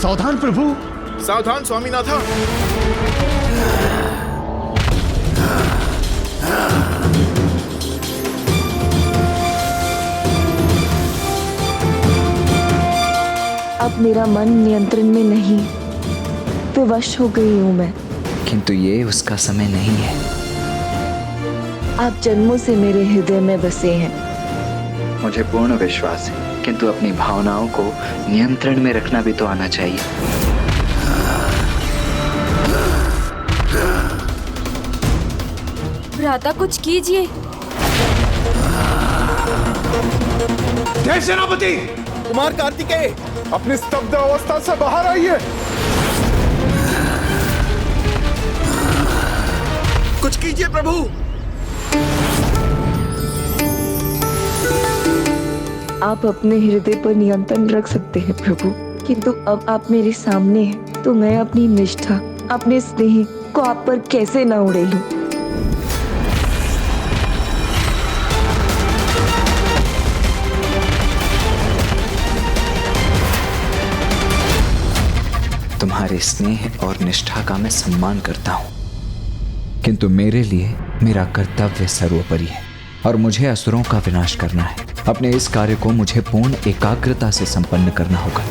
सावधान प्रभु। सावधान स्वामीनाथा। अब मेरा मन नियंत्रण में नहीं, विवश हो गई हूँ मैं। किंतु ये उसका समय नहीं है। आप जन्मों से मेरे हृदय में बसे हैं। मुझे पूर्ण विश्वास है, किंतु अपनी भावनाओं को नियंत्रण में रखना भी तो आना चाहिए। भ्राता कुछ कीजिए। देव सेनापति! कुमार कार्तिकेय, अपनी स्तब्ध अवस्था से बाहर आइए। कुछ कीजिए प्रभु। आप अपने हृदय पर नियंत्रण रख सकते हैं प्रभु, किंतु अब आप मेरे सामने हैं तो मैं अपनी निष्ठा, अपने स्नेह को आप पर कैसे न उड़ेलूं। तुम्हारे स्नेह और निष्ठा का मैं सम्मान करता हूँ, किंतु मेरे लिए मेरा कर्तव्य सर्वोपरि है और मुझे असुरों का विनाश करना है। अपने इस कार्य को मुझे पूर्ण एकाग्रता से संपन्न करना होगा।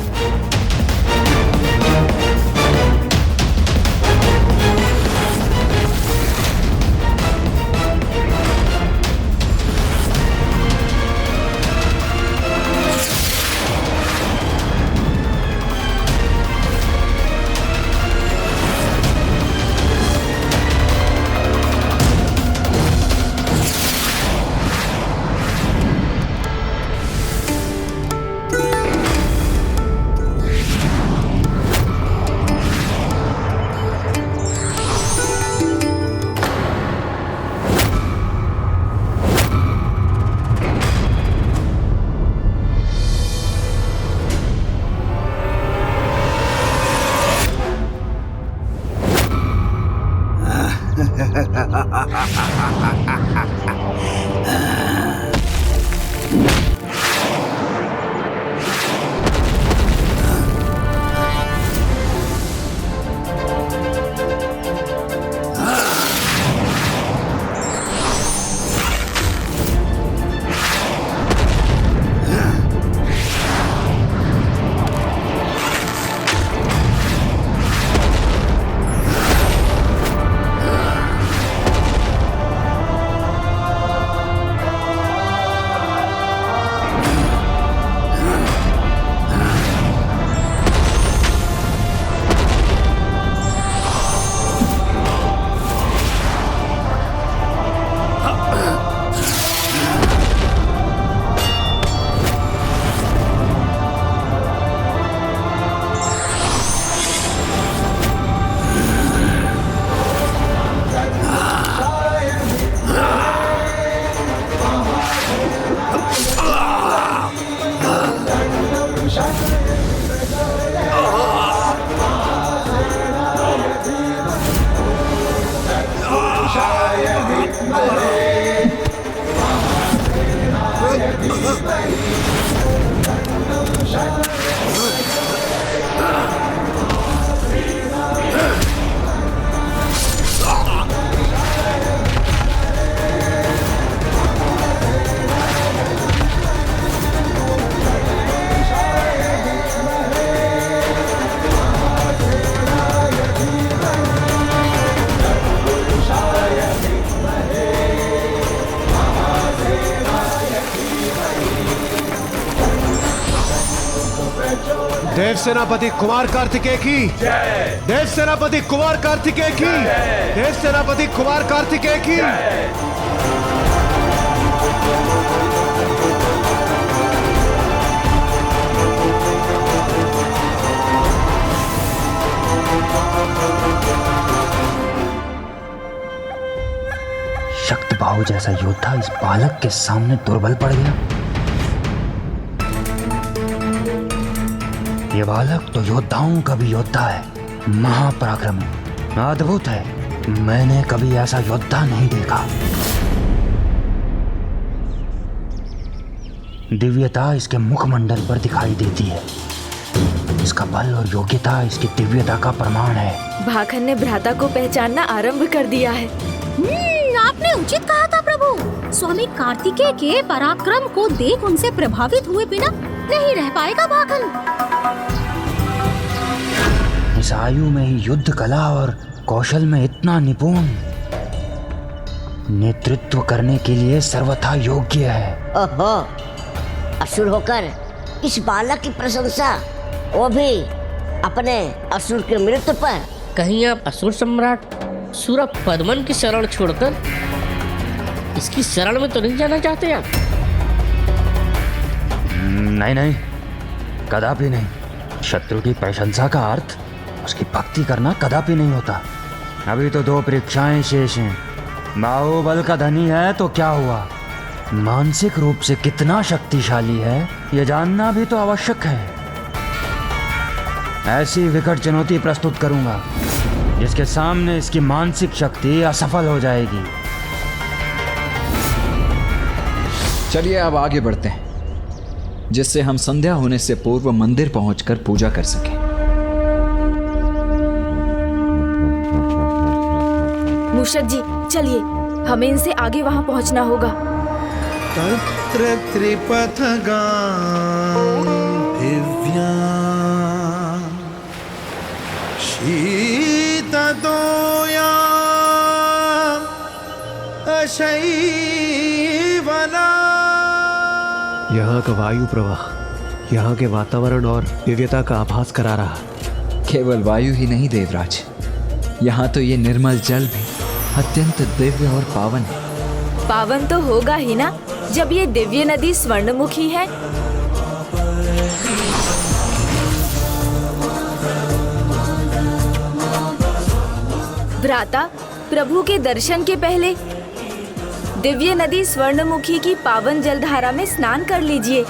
देव सेनापति कुमार कार्तिकेय की जय। देव सेनापति कुमार कार्तिकेय की जय। देव सेनापति कुमार कार्तिकेय की जय। शक्तबाहु जैसा योद्धा इस बालक के सामने दुर्बल पड़ गया। ये बालक तो योद्धाओं का भी योद्धा है, महापराक्रमी, अद्भुत है। मैंने कभी ऐसा योद्धा नहीं देखा। दिव्यता इसके मुखमंडल पर दिखाई देती है। इसका बल और योग्यता इसकी दिव्यता का प्रमाण है। भाखन ने भ्राता को पहचानना आरंभ कर दिया है। आपने उचित कहा था प्रभु। स्वामी कार्तिकेय के पराक्रम को देख उनसे प्रभावित हुए बिना नहीं रह पाएगा भाखन। इस आयु में ही युद्ध कला और कौशल में इतना निपुण, नेतृत्व करने के लिए सर्वथा योग्य है। ओहो, असुर होकर इस बालक की प्रशंसा, वो भी अपने असुर के मृत्यु पर। कहीं आप असुर सम्राट सूरा पद्मन की शरण छोड़कर इसकी शरण में तो नहीं जाना चाहते आप? नहीं नहीं, कदापि नहीं। शत्रु की प्रशंसा का अर्थ उसकी भक्ति करना कदापि नहीं होता। अभी तो 2 परीक्षाएं शेष हैं। बाहुबल का धनी है तो क्या हुआ, मानसिक रूप से कितना शक्तिशाली है यह जानना भी तो आवश्यक है। ऐसी विकट चुनौती प्रस्तुत करूंगा जिसके सामने इसकी मानसिक शक्ति असफल हो जाएगी। चलिए अब आगे बढ़ते हैं, जिससे हम संध्या होने से पूर्व मंदिर पहुंचकर पूजा कर सकें। मूषक जी चलिए, हमें इनसे आगे वहां पहुंचना होगा। तत्र त्रिपथगा दिव्या शीतदोया अशैवला। यहाँ का वायु प्रवाह यहाँ के वातावरण और दिव्यता का आभास करा रहा। केवल वायु ही नहीं देवराज, यहाँ तो ये निर्मल जल भी अत्यंत दिव्य और पावन है। पावन तो होगा ही ना, जब ये दिव्य नदी स्वर्णमुखी है। भ्राता, प्रभु के दर्शन के पहले दिव्य नदी स्वर्णमुखी की पावन जलधारा में स्नान कर लीजिए।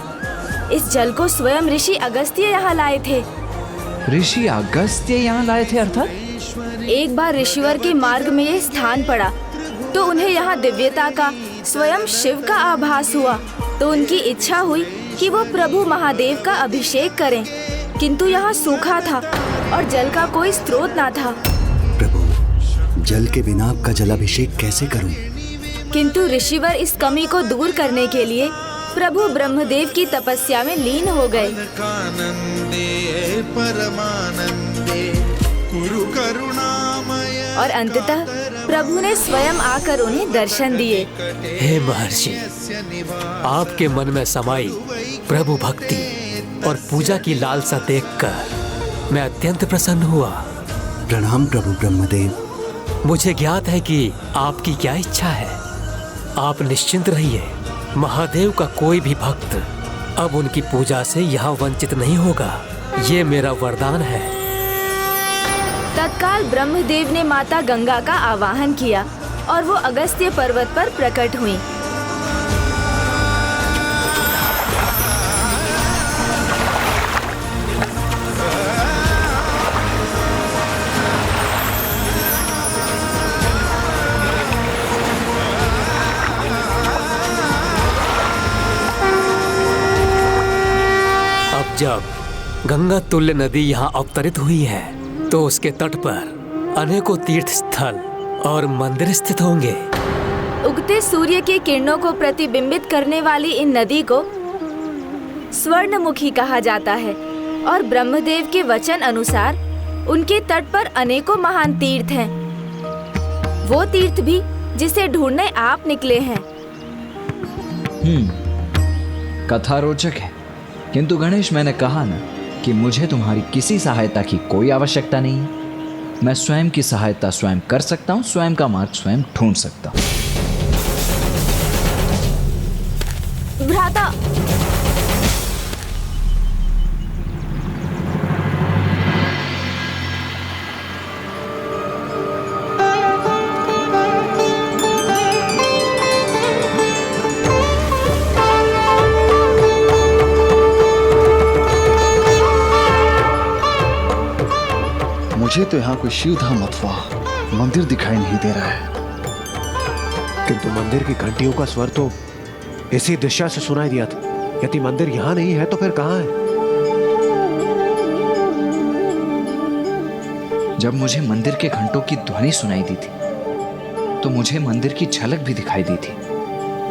इस जल को स्वयं ऋषि अगस्त्य यहाँ लाए थे। ऋषि अगस्त्य यहाँ लाए थे अर्थात? एक बार ऋषिवर के मार्ग में ये स्थान पड़ा तो उन्हें यहाँ दिव्यता का, स्वयं शिव का आभास हुआ। तो उनकी इच्छा हुई कि वो प्रभु महादेव का अभिषेक करें, किंतु यहाँ सूखा था और जल का कोई स्रोत ना था। प्रभु, जल के बिना आपका जलाभिषेक कैसे करूं? किंतु ऋषिवर इस कमी को दूर करने के लिए प्रभु ब्रह्मदेव की तपस्या में लीन हो गए। और अंततः प्रभु ने स्वयं आकर उन्हें दर्शन दिए। हे महर्षि, आपके मन में समाई प्रभु भक्ति और पूजा की लालसा देखकर मैं अत्यंत प्रसन्न हुआ। प्रणाम प्रभु ब्रह्मदेव। मुझे ज्ञात है कि आपकी क्या इच्छा है। आप निश्चिंत रहिए, महादेव का कोई भी भक्त अब उनकी पूजा से यहाँ वंचित नहीं होगा। ये मेरा वरदान है। तत्काल ब्रह्मदेव ने माता गंगा का आवाहन किया और वो अगस्त्य पर्वत पर प्रकट हुई। अब जब गंगा तुल्य नदी यहाँ अवतरित हुई है तो उसके तट पर अनेकों तीर्थ स्थल और मंदिर स्थित होंगे। उगते सूर्य की किरणों को प्रतिबिंबित करने वाली इन नदी को स्वर्णमुखी कहा जाता है और ब्रह्मदेव के वचन अनुसार उनके तट पर अनेकों महान तीर्थ हैं। वो तीर्थ भी जिसे ढूंढने आप निकले हैं। कथा रोचक है, किंतु गणेश, मैंने कहा ना कि मुझे तुम्हारी किसी सहायता की कोई आवश्यकता नहीं है। मैं स्वयं की सहायता स्वयं कर सकता हूँ, स्वयं का मार्ग स्वयं ढूंढ सकता हूँ। भ्राता, मुझे तो यहाँ कोई शिवधाम अथवा मंदिर दिखाई नहीं दे रहा है। किंतु मंदिर की घंटियों का स्वर तो इसी दिशा से सुनाई दिया था। यदि मंदिर यहाँ नहीं है तो फिर कहाँ है? जब मुझे मंदिर के घंटों की ध्वनि सुनाई दी थी तो मुझे मंदिर की झलक भी दिखाई दी थी।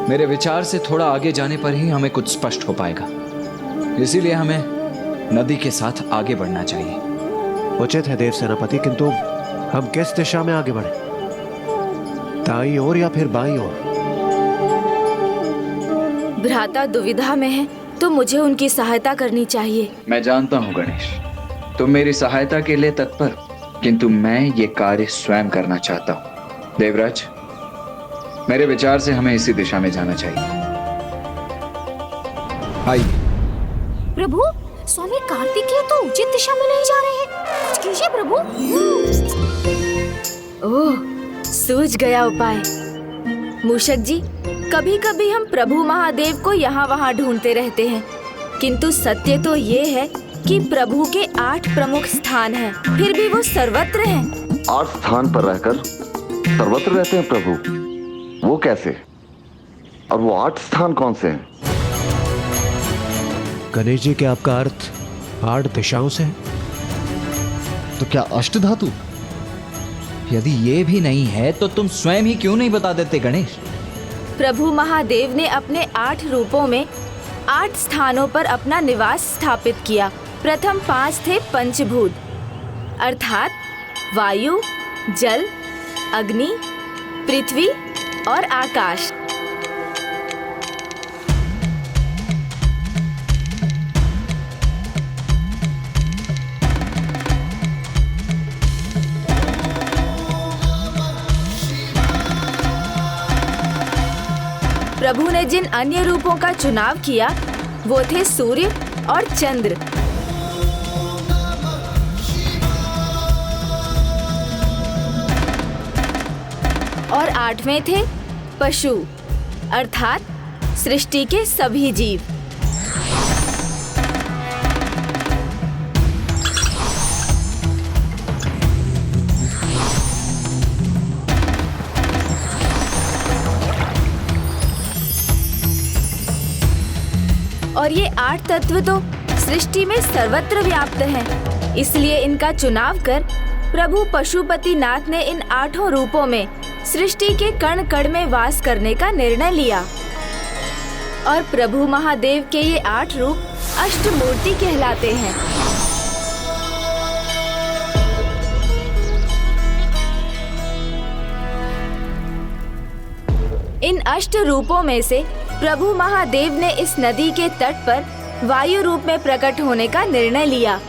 मेरे विचार से थोड़ा आगे जाने पर ही हमें कुछ स्पष्ट हो पाएगा, इसीलिए हमें नदी के साथ आगे बढ़ना चाहिए। उचित है देव सेनापति, किंतु हम किस दिशा में आगे बढ़े, दाईं ओर या फिर बाईं ओर? भ्राता दुविधा में है तो मुझे उनकी सहायता करनी चाहिए। मैं जानता हूँ गणेश, तुम मेरी सहायता के लिए तत्पर, किंतु मैं ये कार्य स्वयं करना चाहता हूँ। देवराज, मेरे विचार से हमें इसी दिशा में जाना चाहिए। आइए। प्रभु, स्वामी कार्तिकेय तो उचित दिशा में नहीं जा रहे हैं, कुछ कीजिए प्रभु। ओह, सूझ गया उपाय। मूषक जी, कभी कभी हम प्रभु महादेव को यहाँ वहाँ ढूंढते रहते हैं, किंतु सत्य तो ये है कि प्रभु के 8 प्रमुख स्थान हैं, फिर भी वो सर्वत्र हैं। 8 स्थान पर रहकर सर्वत्र रहते हैं प्रभु, वो कैसे? और वो 8 स्थान कौन से हैं? गणेश जी, क्या आपका अर्थ 8 दिशाओं से है? तो क्या अष्टधातु? यदि ये भी नहीं है तो तुम स्वयं ही क्यों नहीं बता देते गणेश? प्रभु महादेव ने अपने 8 रूपों में 8 स्थानों पर अपना निवास स्थापित किया। प्रथम 5 थे पंचभूत, अर्थात वायु, जल, अग्नि, पृथ्वी और आकाश। प्रभु ने जिन अन्य रूपों का चुनाव किया वो थे सूर्य और चंद्र। और 8वें थे पशु, अर्थात सृष्टि के सभी जीव। और ये 8 तत्व तो सृष्टि में सर्वत्र व्याप्त हैं, इसलिए इनका चुनाव कर प्रभु पशुपतिनाथ ने इन 8 रूपों में सृष्टि के कण कण में वास करने का निर्णय लिया। और प्रभु महादेव के ये 8 रूप अष्टमूर्ति कहलाते हैं। इन अष्ट रूपों में से प्रभु महादेव ने इस नदी के तट पर वायु रूप में प्रकट होने का निर्णय लिया।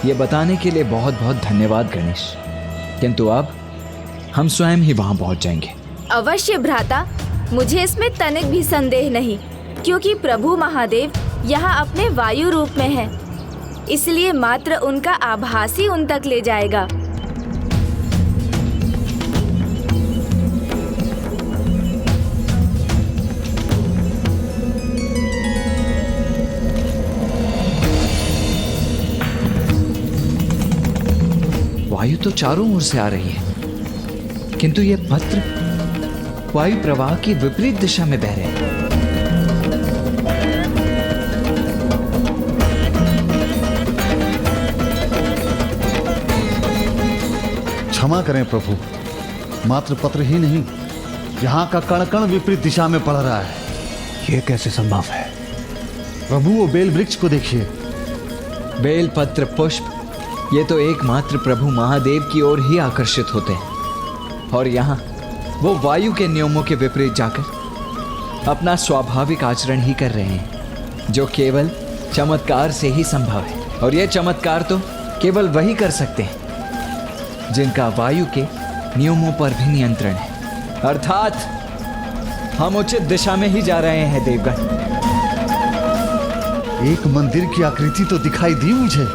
ये बताने के लिए बहुत बहुत धन्यवाद गणेश, किंतु अब हम स्वयं ही वहां पहुंच जाएंगे। अवश्य भ्राता, मुझे इसमें तनिक भी संदेह नहीं, क्योंकि प्रभु महादेव यहाँ अपने वायु रूप में हैं, इसलिए मात्र उनका आभास ही उन तक ले जाएगा। वायु तो चारों ओर से आ रही है, किंतु ये पत्र वायु प्रवाह की विपरीत दिशा में बह रहे हैं। क्षमा करें प्रभु, मात्र पत्र ही नहीं, यहाँ का कण कण विपरीत दिशा में पड़ रहा है। ये कैसे संभव है? प्रभु, वो बेल वृक्ष को देखिए। बेल पत्र पुष्प ये तो एकमात्र प्रभु महादेव की ओर ही आकर्षित होते हैं, और यहाँ वो वायु के नियमों के विपरीत जाकर अपना स्वाभाविक आचरण ही कर रहे हैं, जो केवल चमत्कार से ही संभव है। और ये चमत्कार तो केवल वही कर सकते हैं जिनका वायु के नियमों पर भी नियंत्रण है, अर्थात हम उचित दिशा में ही जा रहे हैं देवगण। एक मंदिर की आकृति तो दिखाई दी मुझे।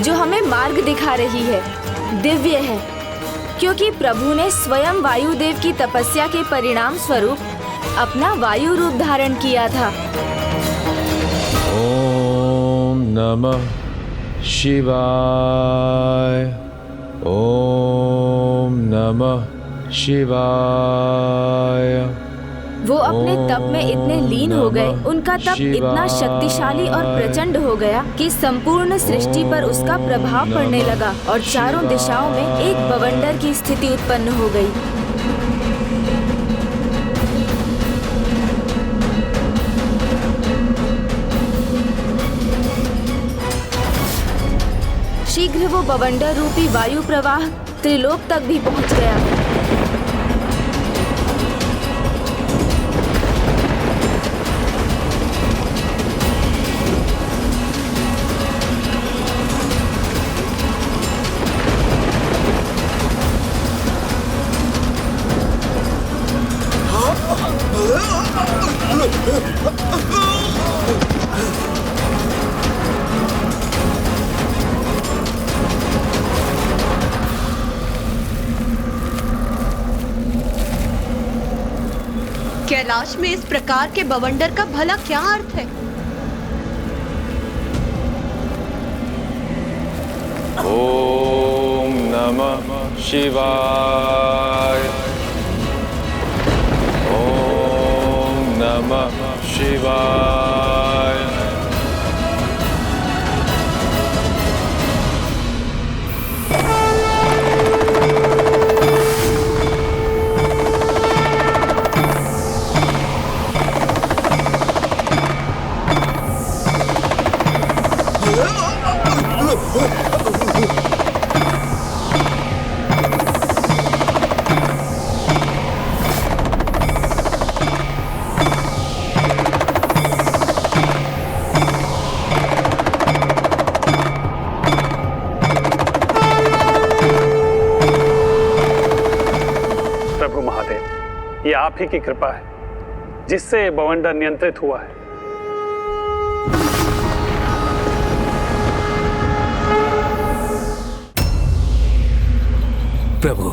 जो हमें मार्ग दिखा रही है दिव्य है, क्योंकि प्रभु ने स्वयं वायुदेव की तपस्या के परिणाम स्वरूप अपना वायु रूप धारण किया था। ओम नमः शिवाय। ओम नमः शिवाय। वो अपने तप में इतने लीन हो गए, उनका तप इतना शक्तिशाली और प्रचंड हो गया कि संपूर्ण सृष्टि पर उसका प्रभाव पड़ने लगा और चारों दिशाओं में एक बवंडर की स्थिति उत्पन्न हो गई। शीघ्र वो बवंडर रूपी वायु प्रवाह त्रिलोक तक भी पहुंच गया। कैलाश में इस प्रकार के बवंडर का भला क्या अर्थ है? ओम नमः शिवाय। ओम नमः शिवाय। प्रभु महादेव, ये आप ही की कृपा है जिससे बवंडर नियंत्रित हुआ है। प्रभु,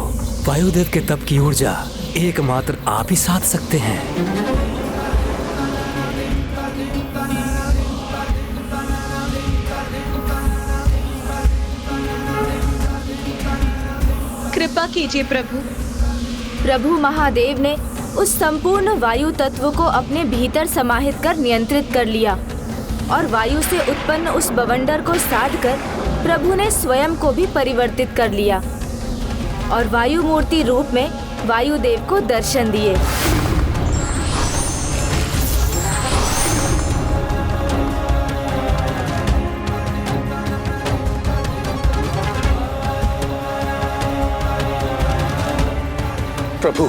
वायुदेव के तप की ऊर्जा एकमात्र आप ही साध सकते हैं। कृपा कीजिए प्रभु। प्रभु महादेव ने उस संपूर्ण वायु तत्व को अपने भीतर समाहित कर नियंत्रित कर लिया और वायु से उत्पन्न उस बवंडर को साध कर प्रभु ने स्वयं को भी परिवर्तित कर लिया और वायु मूर्ति रूप में वायुदेव को दर्शन दिए। प्रभु,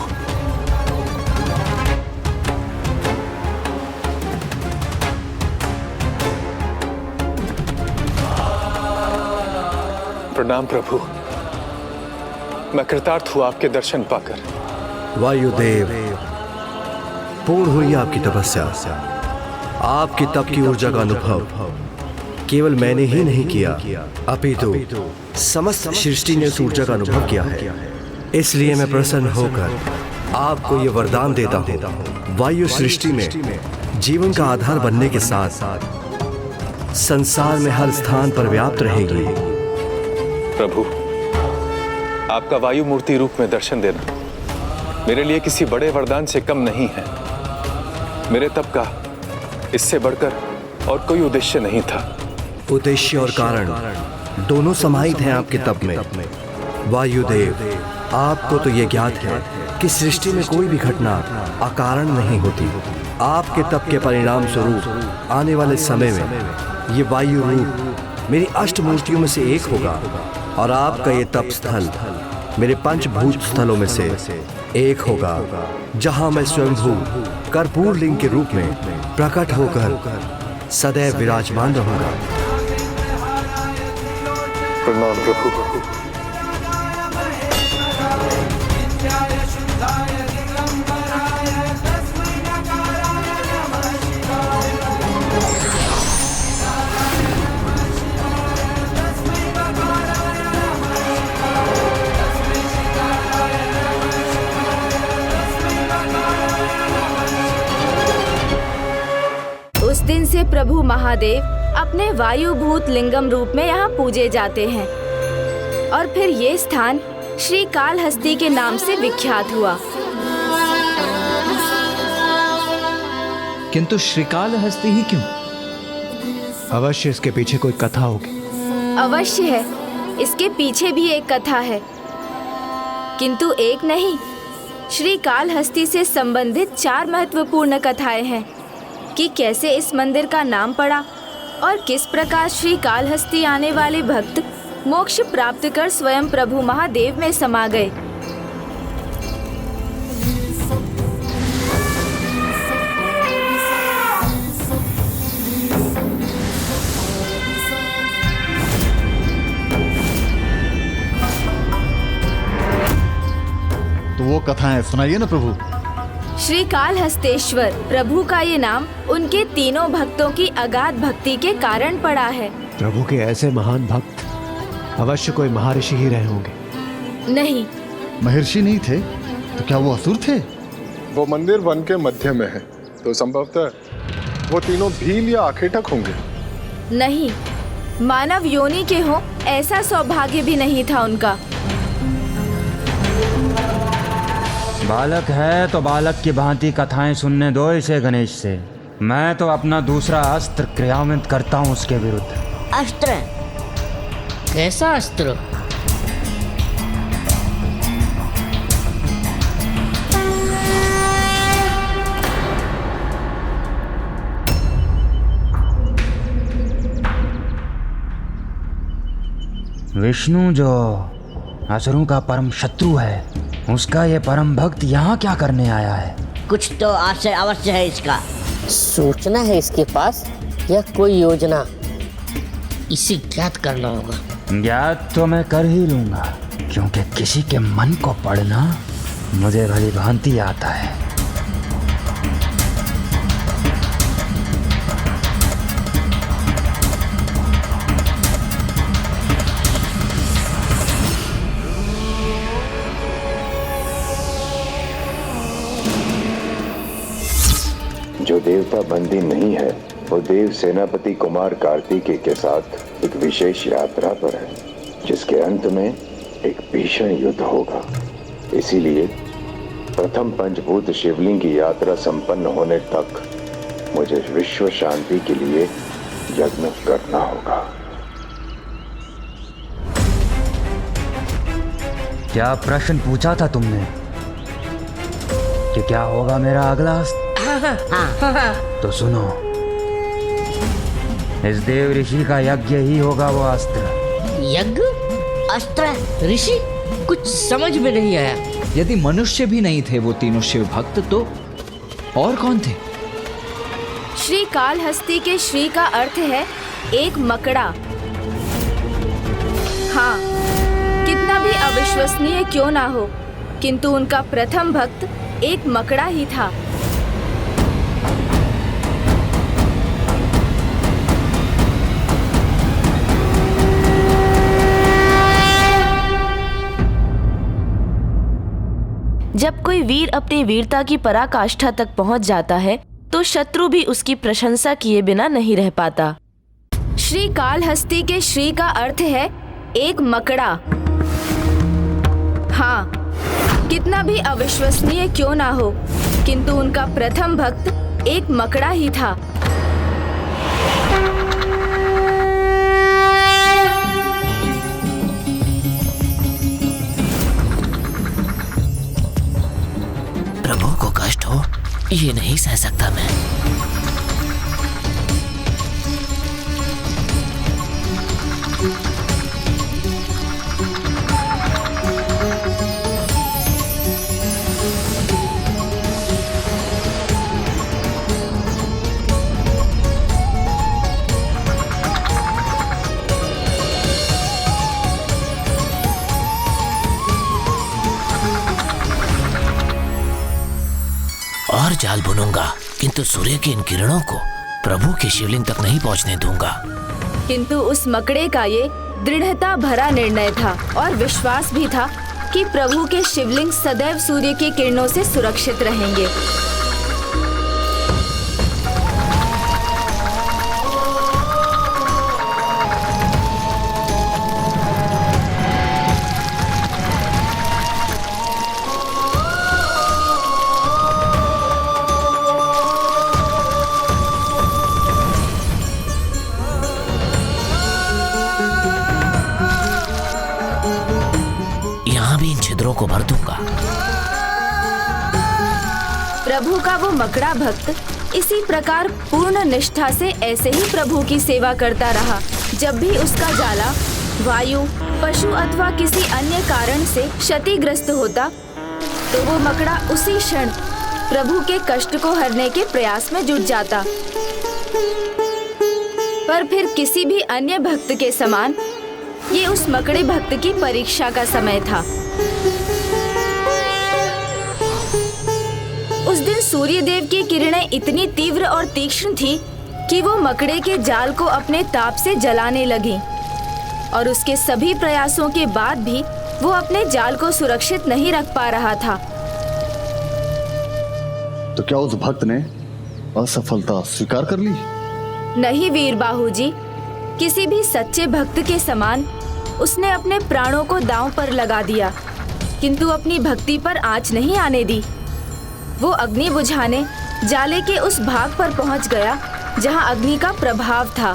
प्रणाम प्रभु। मैं कृतार्थ हुआ आपके दर्शन पाकर। वायुदेव, पूर्ण हुई आपकी तपस्या। आपकी तप की ऊर्जा का अनुभव केवल मैंने ही नहीं किया, अपितु समस्त सृष्टि ने उस ऊर्जा का अनुभव किया है। इसलिए मैं प्रसन्न होकर आपको ये वरदान देता हूँ, वायु सृष्टि में जीवन का आधार बनने के साथ साथ संसार में हर स्थान पर व्याप्त रहेगी। प्रभु, आपका वायु मूर्ति रूप में दर्शन देना मेरे लिए किसी बड़े वरदान से कम नहीं है। मेरे तप का इससे बढ़कर और कोई उद्देश्य नहीं था। उद्देश्य और कारण दोनों समाहित हैं आपके तप में। वायुदेव, आपको तो ये ज्ञात है कि सृष्टि में कोई भी घटना अकारण नहीं होती। आपके तप के परिणाम स्वरूप आने वाले समय में ये वायु रूप मेरी अष्टमूर्तियों में से एक होगा और आपका ये तप स्थल मेरे पंचभूत स्थलों में से एक होगा, जहां मैं स्वयंभू कर्पूर लिंग के रूप में प्रकट होकर सदैव विराजमान रहूंगा। प्रणाम प्रभु। उस दिन से प्रभु महादेव अपने वायुभूत लिंगम रूप में यहाँ पूजे जाते हैं। और फिर ये स्थान श्री कालहस्ती के नाम से विख्यात हुआ। किंतु श्रीकालहस्ती ही क्यों? अवश्य इसके पीछे कोई कथा होगी। अवश्य है, इसके पीछे भी एक कथा है, किंतु एक नहीं, श्री कालहस्ती से संबंधित 4 महत्वपूर्ण कथाएं हैं कि कैसे इस मंदिर का नाम पड़ा और किस प्रकार श्री कालहस्ती आने वाले भक्त मोक्ष प्राप्त कर स्वयं प्रभु महादेव में समा गए। तो वो कथाएं सुनाइए ना प्रभु। श्री कालहस्तेश्वर प्रभु का ये नाम उनके तीनों भक्तों की अगाध भक्ति के कारण पड़ा है। प्रभु के ऐसे महान भक्त अवश्य कोई महर्षि ही रहे होंगे। नहीं, महर्षि नहीं थे तो क्या वो असुर थे? वो मंदिर वन के मध्य में है, तो संभवतः वो तीनों भील या आखेटक होंगे। नहीं, मानव योनि के हो ऐसा सौभाग्य भी नहीं था उनका। बालक है तो बालक की भांति कथाएं सुनने दो इसे गणेश से। मैं तो अपना दूसरा अस्त्र क्रियान्वित करता हूँ उसके विरुद्ध। अस्त्र? कैसा अस्त्र? विष्णु जो असुरों का परम शत्रु है, उसका ये परम भक्त यहाँ क्या करने आया है? कुछ तो आशय अवश्य है इसका। सोचना है इसके पास या कोई योजना, इसे ज्ञात करना होगा। ज्ञात तो मैं कर ही लूंगा, क्योंकि किसी के मन को पढ़ना मुझे भली भांति आता है। जो देवता बंदी नहीं है वो देव सेनापति कुमार कार्तिकेय के साथ एक विशेष यात्रा पर है, जिसके अंत में एक भीषण युद्ध होगा। इसीलिए प्रथम पंचभूत शिवलिंग की यात्रा संपन्न होने तक मुझे विश्व शांति के लिए यज्ञ करना होगा। क्या प्रश्न पूछा था तुमने कि क्या होगा मेरा अगला अस्त्र? तो सुनो, इस देव ऋषि का यज्ञ ही होगा वो अस्त्र। यज्ञ? अस्त्र? ऋषि? कुछ समझ में नहीं आया। यदि मनुष्य भी नहीं थे वो तीनों शिव भक्त, तो और कौन थे? श्री कालहस्ती के श्री का अर्थ है एक मकड़ा। हाँ, कितना भी अविश्वसनीय क्यों ना हो, किंतु उनका प्रथम भक्त एक मकड़ा ही था। जब कोई वीर अपनी वीरता की पराकाष्ठा तक पहुंच जाता है तो शत्रु भी उसकी प्रशंसा किए बिना नहीं रह पाता। श्री कालहस्ती के श्री का अर्थ है एक मकड़ा। हाँ, कितना भी अविश्वसनीय क्यों ना हो, किंतु उनका प्रथम भक्त एक मकड़ा ही था। प्रभु को कष्ट हो, ये नहीं सह सकता मैं। और जाल बुनूंगा, किंतु सूर्य की इन किरणों को प्रभु के शिवलिंग तक नहीं पहुंचने दूंगा। किंतु उस मकड़े का ये दृढ़ता भरा निर्णय था और विश्वास भी था कि प्रभु के शिवलिंग सदैव सूर्य की किरणों से सुरक्षित रहेंगे। पात्रों को भर दूंगा। प्रभु का वो मकड़ा भक्त इसी प्रकार पूर्ण निष्ठा से ऐसे ही प्रभु की सेवा करता रहा। जब भी उसका जाला वायु, पशु अथवा किसी अन्य कारण से क्षतिग्रस्त होता तो वो मकड़ा उसी क्षण प्रभु के कष्ट को हरने के प्रयास में जुट जाता। पर फिर किसी भी अन्य भक्त के समान ये उस मकड़े भक्त की परीक्षा का समय था। उस दिन सूर्य देव की किरणें इतनी तीव्र और तीक्ष्ण थी कि वो मकड़े के जाल को अपने ताप से जलाने लगी और उसके सभी प्रयासों के बाद भी वो अपने जाल को सुरक्षित नहीं रख पा रहा था। तो क्या उस भक्त ने असफलता स्वीकार कर ली? नहीं वीर बाहू जी, किसी भी सच्चे भक्त के समान उसने अपने प्राणों को दांव पर लगा दिया, किंतु अपनी भक्ति पर आंच नहीं आने दी। वो अग्नि बुझाने जाले के उस भाग पर पहुंच गया जहां अग्नि का प्रभाव था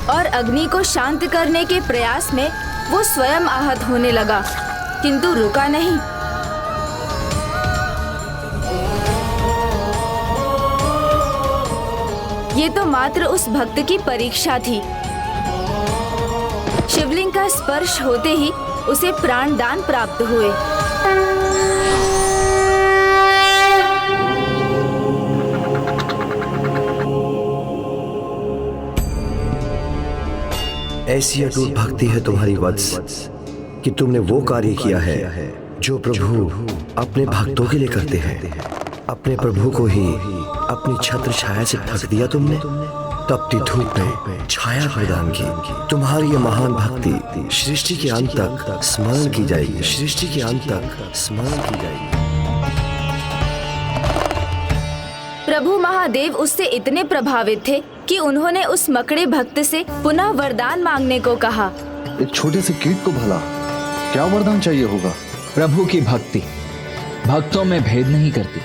और अग्नि को शांत करने के प्रयास में वो स्वयं आहत होने लगा, किंतु रुका नहीं। ये तो मात्र उस भक्त की परीक्षा थी। शिवलिंग का स्पर्श होते ही उसे प्राण दान प्राप्त हुए। ऐसी अटूट भक्ति है तुम्हारी वत्स कि तुमने वो कार्य किया है जो प्रभु अपने भक्तों के लिए करते हैं। अपने प्रभु को ही अपनी छत्र छाया से ढक दिया तुमने, तपती धूप में छाया प्रदान की। तुम्हारी ये महान भक्ति सृष्टि के अंत तक स्मरण की जाएगी, सृष्टि के अंत तक स्मरण की जाएगी। प्रभु महादेव उससे इतने प्रभावित थे कि उन्होंने उस मकड़े भक्त से पुनः वरदान मांगने को कहा। एक छोटे से कीट को भला क्या वरदान चाहिए होगा? प्रभु की भक्ति भक्तों में भेद नहीं करती,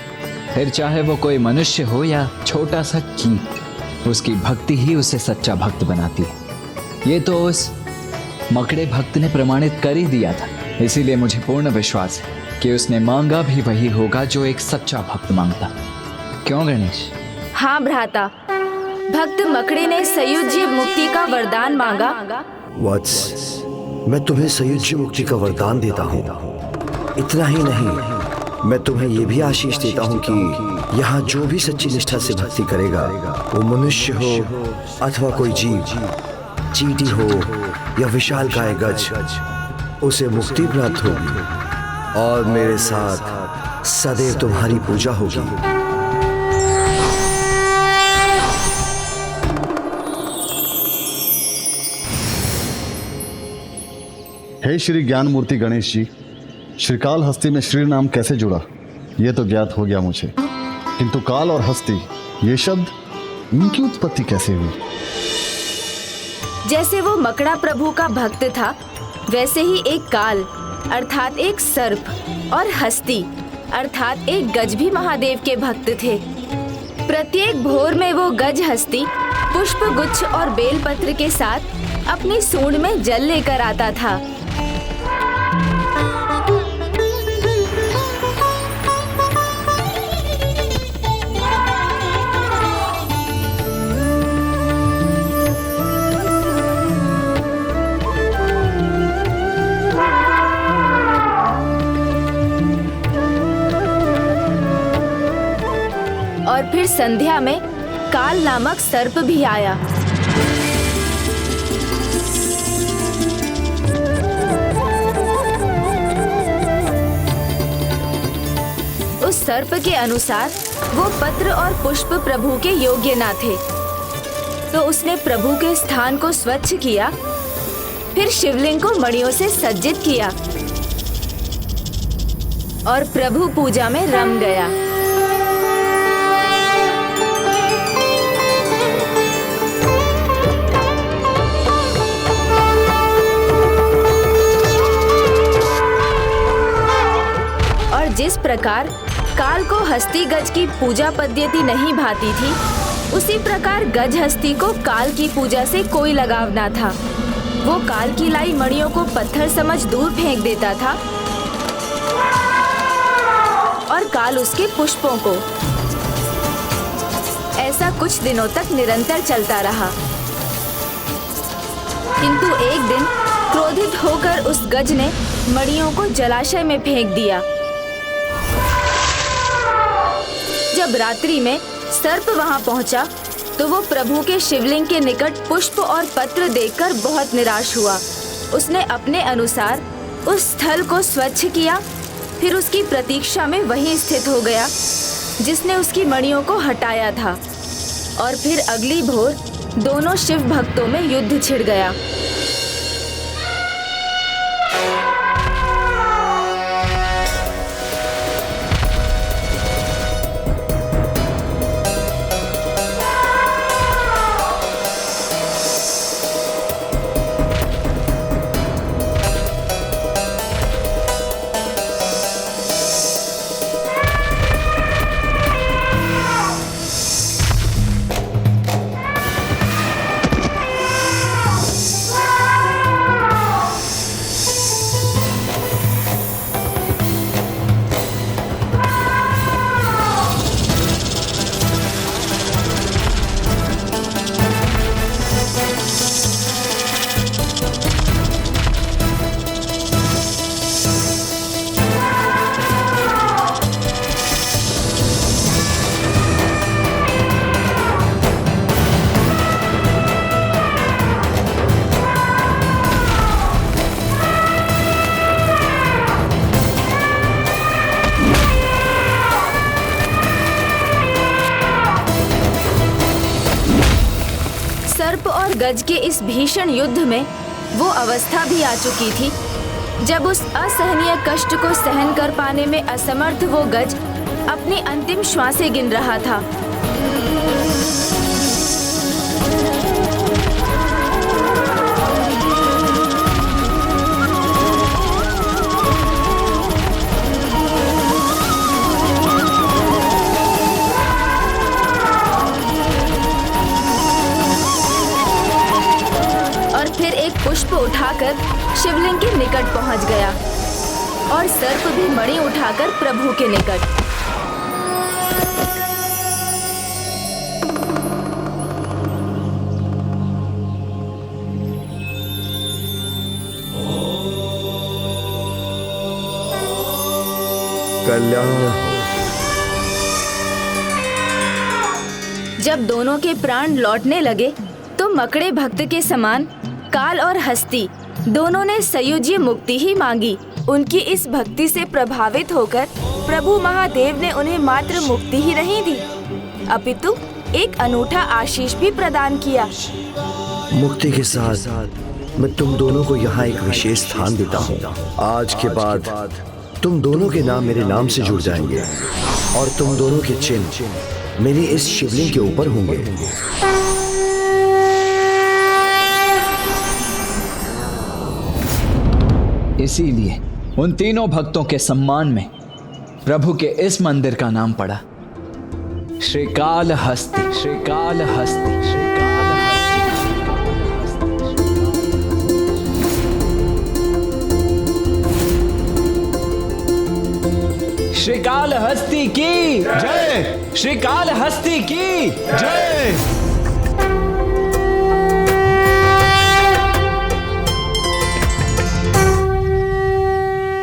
फिर चाहे वो कोई मनुष्य हो या छोटा सा कीट, उसकी भक्ति ही उसे सच्चा भक्त बनाती है। ये तो उस मकड़े भक्त ने प्रमाणित कर ही दिया था, इसीलिए मुझे पूर्ण विश्वास है कि उसने मांगा भी वही होगा जो एक सच्चा भक्त मांगता। क्यों गणेश? हाँ भ्राता, भक्त मकड़े ने सयुज्य मुक्ति का वरदान मांगा। वत्स, मैं तुम्हें सयुज्य मुक्ति का वरदान देता हूँ। इतना ही नहीं, मैं तुम्हें ये भी आशीष देता हूँ कि यहाँ जो भी सच्ची निष्ठा से भक्ति करेगा, वो मनुष्य हो अथवा कोई जीव, चींटी हो या विशालकाय गज, उसे मुक्ति प्राप्त होगी और मेरे साथ सदैव तुम्हारी पूजा होगी। हे श्री ज्ञान मूर्ति गणेश जी, श्रीकाल हस्ती में श्री नाम कैसे जुड़ा ये तो ज्ञात हो गया मुझे, किंतु काल और हस्ती ये शब्द, इनकी उत्पत्ति कैसे हुई? जैसे वो मकड़ा प्रभु का भक्त था, वैसे ही एक काल अर्थात एक सर्प और हस्ती अर्थात एक गज भी महादेव के भक्त थे। प्रत्येक भोर में वो गज हस्ती पुष्प गुच्छ और बेलपत्र के साथ अपनी सूंड में जल लेकर आता था। और फिर संध्या में काल नामक सर्प भी आया। उस सर्प के अनुसार वो पत्र और पुष्प प्रभु के योग्य न थे, तो उसने प्रभु के स्थान को स्वच्छ किया, फिर शिवलिंग को मणियों से सज्जित किया और प्रभु पूजा में रम गया। जिस प्रकार काल को हस्ती गज की पूजा पद्धति नहीं भाती थी, उसी प्रकार गज हस्ती को काल की पूजा से कोई लगाव ना था। वो काल की लाई मणियों को पत्थर समझ दूर फेंक देता था और काल उसके पुष्पों को। ऐसा कुछ दिनों तक निरंतर चलता रहा, किंतु एक दिन क्रोधित होकर उस गज ने मणियों को जलाशय में फेंक दिया। जब रात्रि में सर्प वहां पहुंचा तो वो प्रभु के शिवलिंग के निकट पुष्प और पत्र देखकर बहुत निराश हुआ। उसने अपने अनुसार उस स्थल को स्वच्छ किया, फिर उसकी प्रतीक्षा में वहीं स्थित हो गया जिसने उसकी मणियों को हटाया था। और फिर अगली भोर दोनों शिव भक्तों में युद्ध छिड़ गया। सर्प और गज के इस भीषण युद्ध में वो अवस्था भी आ चुकी थी जब उस असहनीय कष्ट को सहन कर पाने में असमर्थ वो गज अपनी अंतिम श्वासें गिन रहा था। फिर एक पुष्प उठाकर शिवलिंग के निकट पहुंच गया और सर्प भी मणि उठाकर प्रभु के निकट। कल्याण। जब दोनों के प्राण लौटने लगे तो मकड़े भक्त के समान काल और हस्ती दोनों ने सयुज्य मुक्ति ही मांगी। उनकी इस भक्ति से प्रभावित होकर प्रभु महादेव ने उन्हें मात्र मुक्ति ही नहीं दी, अपितु एक अनूठा आशीष भी प्रदान किया। मुक्ति के साथ मैं तुम दोनों को यहाँ एक विशेष स्थान देता हूँ। आज के बाद तुम दोनों के नाम मेरे नाम से जुड़ जाएंगे और तुम दोनों के चिन्ह मेरे इस शिवलिंग के ऊपर होंगे। इसीलिए उन तीनों भक्तों के सम्मान में प्रभु के इस मंदिर का नाम पड़ा श्रीकालहस्ती। श्रीकालहस्ती, श्रीकालहस्ती की जय। श्रीकालहस्ती की जय।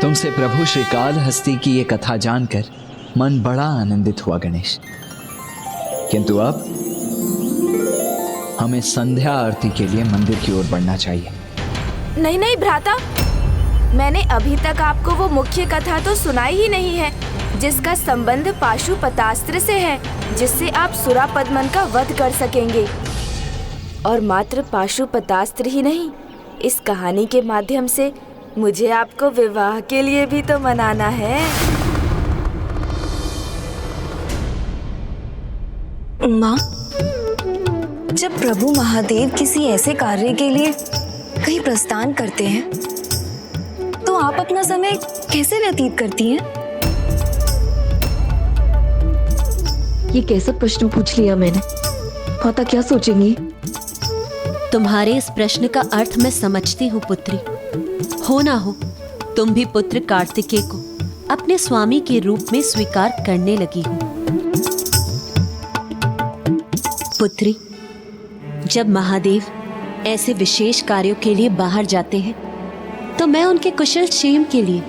तुमसे प्रभु श्रीकालहस्ती की ये कथा जानकर मन बड़ा आनंदित हुआ गणेश, किंतु अब हमें संध्या आरती के लिए मंदिर की ओर बढ़ना चाहिए। नहीं नहीं भ्राता, मैंने अभी तक आपको वो मुख्य कथा तो सुनाई ही नहीं है जिसका संबंध पाशुपतास्त्र से है, जिससे आप सुरापद्मन का वध कर सकेंगे। और मात्र पाशुपतास्त्र ही नहीं, इस कहानी के माध्यम से मुझे आपको विवाह के लिए भी तो मनाना है। माँ, जब प्रभु महादेव किसी ऐसे कार्य के लिए कहीं प्रस्थान करते हैं तो आप अपना समय कैसे व्यतीत करती हैं? ये कैसे प्रश्न पूछ लिया मैंने? माता क्या सोचेंगी? तुम्हारे इस प्रश्न का अर्थ मैं समझती हूँ पुत्री। हो ना हो, तुम भी पुत्र कार्तिकेय को अपने स्वामी के रूप में स्वीकार करने लगी हूँ। पुत्री, जब महादेव ऐसे विशेष कार्यों के लिए बाहर जाते हैं तो मैं उनके कुशल क्षेम के लिए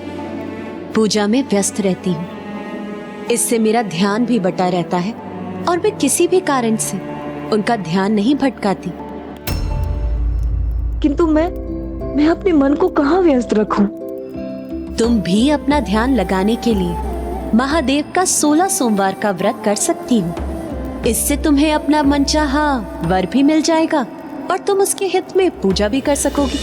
पूजा में व्यस्त रहती हूँ। इससे मेरा ध्यान भी बटा रहता है और मैं किसी भी कारण से उनका ध्यान नहीं भटकाती। किंतु मैं अपने मन को कहाँ व्यस्त रखूं? तुम भी अपना ध्यान लगाने के लिए महादेव का 16 सोमवार का व्रत कर सकती हो। इससे तुम्हें अपना मनचाहा वर भी मिल जाएगा और तुम उसके हित में पूजा भी कर सकोगी।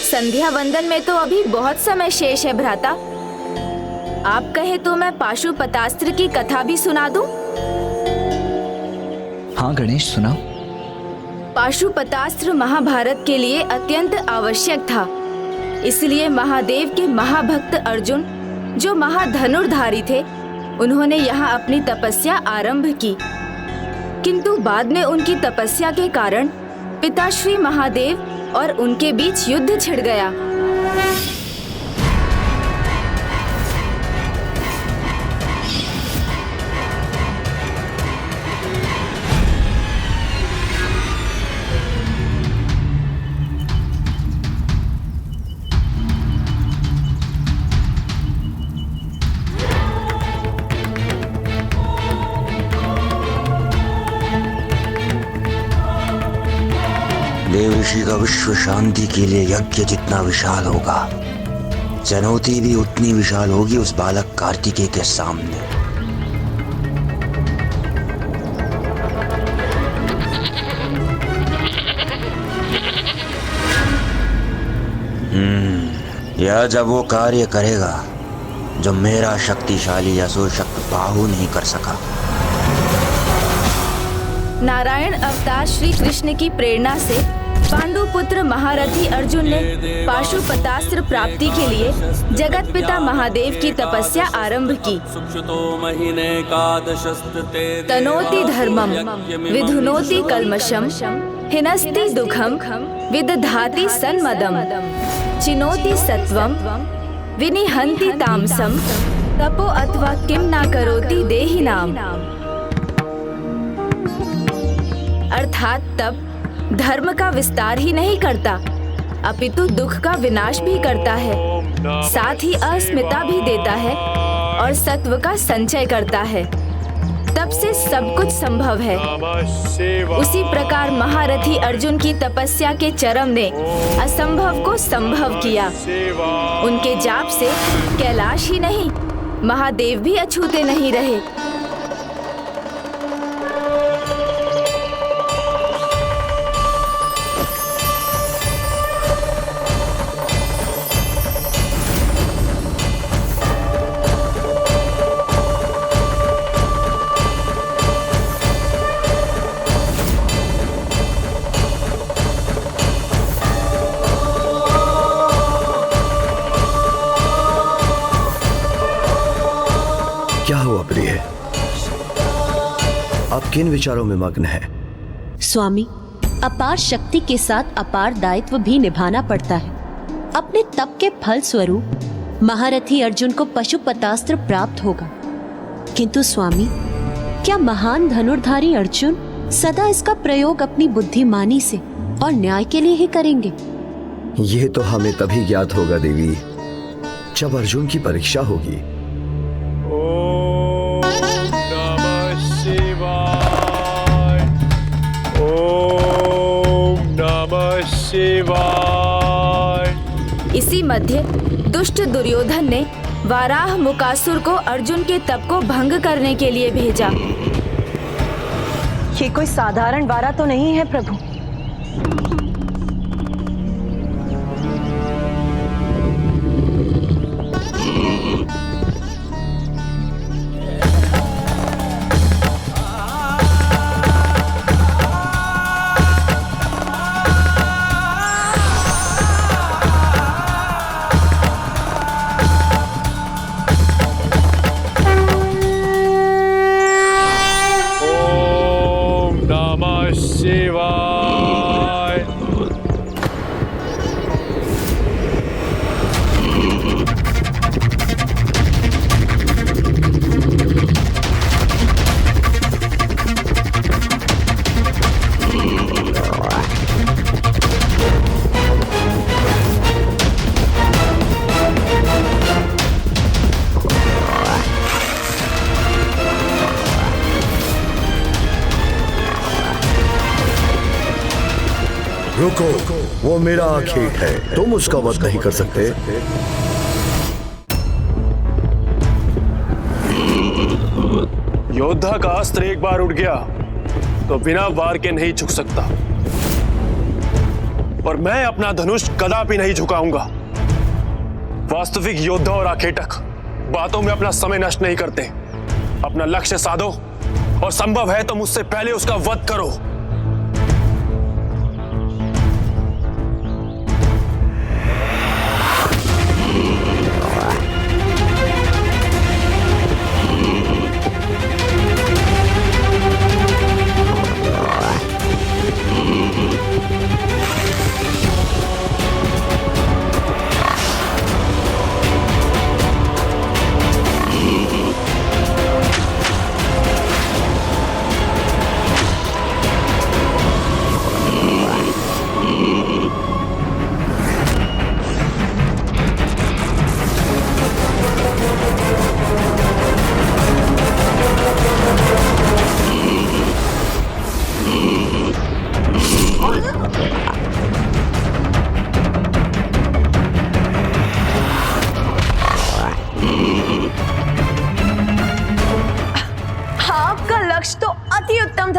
संध्या वंदन में तो अभी बहुत समय शेष है भ्राता। आप कहे तो मैं पाशुपतास्त्र की कथा भी सुना दूं? हाँ गणेश, सुनाओ। पाशुपतास्त्र महाभारत के लिए अत्यंत आवश्यक था। इसलिए महादेव के महाभक्त अर्जुन, जो महाधनुर्धारी थे, उन्होंने यहाँ अपनी तपस्या आरंभ की। किंतु बाद में उनकी तपस्या के कारण पिता श्री महादेव और उनके बीच युद्ध छिड़ गया। देव ऋषि का विश्व शांति के लिए यज्ञ जितना विशाल होगा, चुनौती भी उतनी विशाल होगी उस बालक कार्तिकेय के सामने। यह जब वो कार्य करेगा जो मेरा शक्तिशाली असुर शक्ति बाहु नहीं कर सका। नारायण अवतार श्री कृष्ण की प्रेरणा से पांडुपुत्र महारथी अर्जुन ने पाशुपतास्त्र प्राप्ति के लिए जगत पिता महादेव की तपस्या आरंभ की। तनोति धर्मम विधुनोति कल्मषम हिनस्ति दुखम विदधाति सन्मदम चिनोति सत्वम विनिहन्ति तामसम तपो अथवा किम ना करोति देहिनाम। अर्थात तप धर्म का विस्तार ही नहीं करता, अपितु दुख का विनाश भी करता है, साथ ही अस्मिता भी देता है और सत्व का संचय करता है। तप से सब कुछ संभव है। उसी प्रकार महारथी अर्जुन की तपस्या के चरम ने असंभव को संभव किया। उनके जाप से कैलाश ही नहीं, महादेव भी अछूते नहीं रहे। क्या हुआ प्रिय? आप किन विचारों में मग्न हैं? स्वामी, अपार शक्ति के साथ अपार दायित्व भी निभाना पड़ता है। अपने तप के फल स्वरूप महारथी अर्जुन को पशुपतास्त्र प्राप्त होगा, किंतु स्वामी, क्या महान धनुर्धारी अर्जुन सदा इसका प्रयोग अपनी बुद्धिमानी से और न्याय के लिए ही करेंगे? यह तो हमें तभी ज्ञात होगा देवी, जब अर्जुन की परीक्षा होगी। इसी मध्य दुष्ट दुर्योधन ने वाराह मुकासुर को अर्जुन के तप को भंग करने के लिए भेजा। ये कोई साधारण वारा तो नहीं है प्रभु। शिवाय। रुको, वो मेरा आखेट है, तुम उसका वध नहीं कर सकते। योद्धा का अस्त्र एक बार उड़ गया तो बिना वार के नहीं झुक सकता, और मैं अपना धनुष कदापि नहीं झुकाऊंगा। वास्तविक योद्धा और आखेटक बातों में अपना समय नष्ट नहीं करते। अपना लक्ष्य साधो और संभव है तो मुझसे पहले उसका वध करो।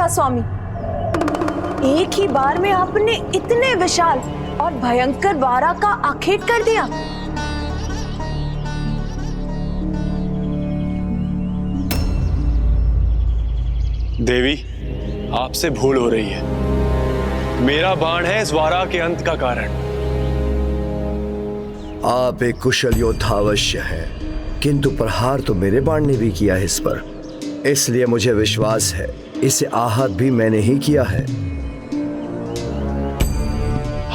स्वामी, एक ही बार में आपने इतने विशाल और भयंकर वारा का आखेट कर दिया। देवी, आपसे भूल हो रही है। मेरा बाण है इस वारा के अंत का कारण। आप एक कुशल योद्धा अवश्य है, किंतु प्रहार तो मेरे बाण ने भी किया है इस पर, इसलिए मुझे विश्वास है इसे आहत भी मैंने ही किया है।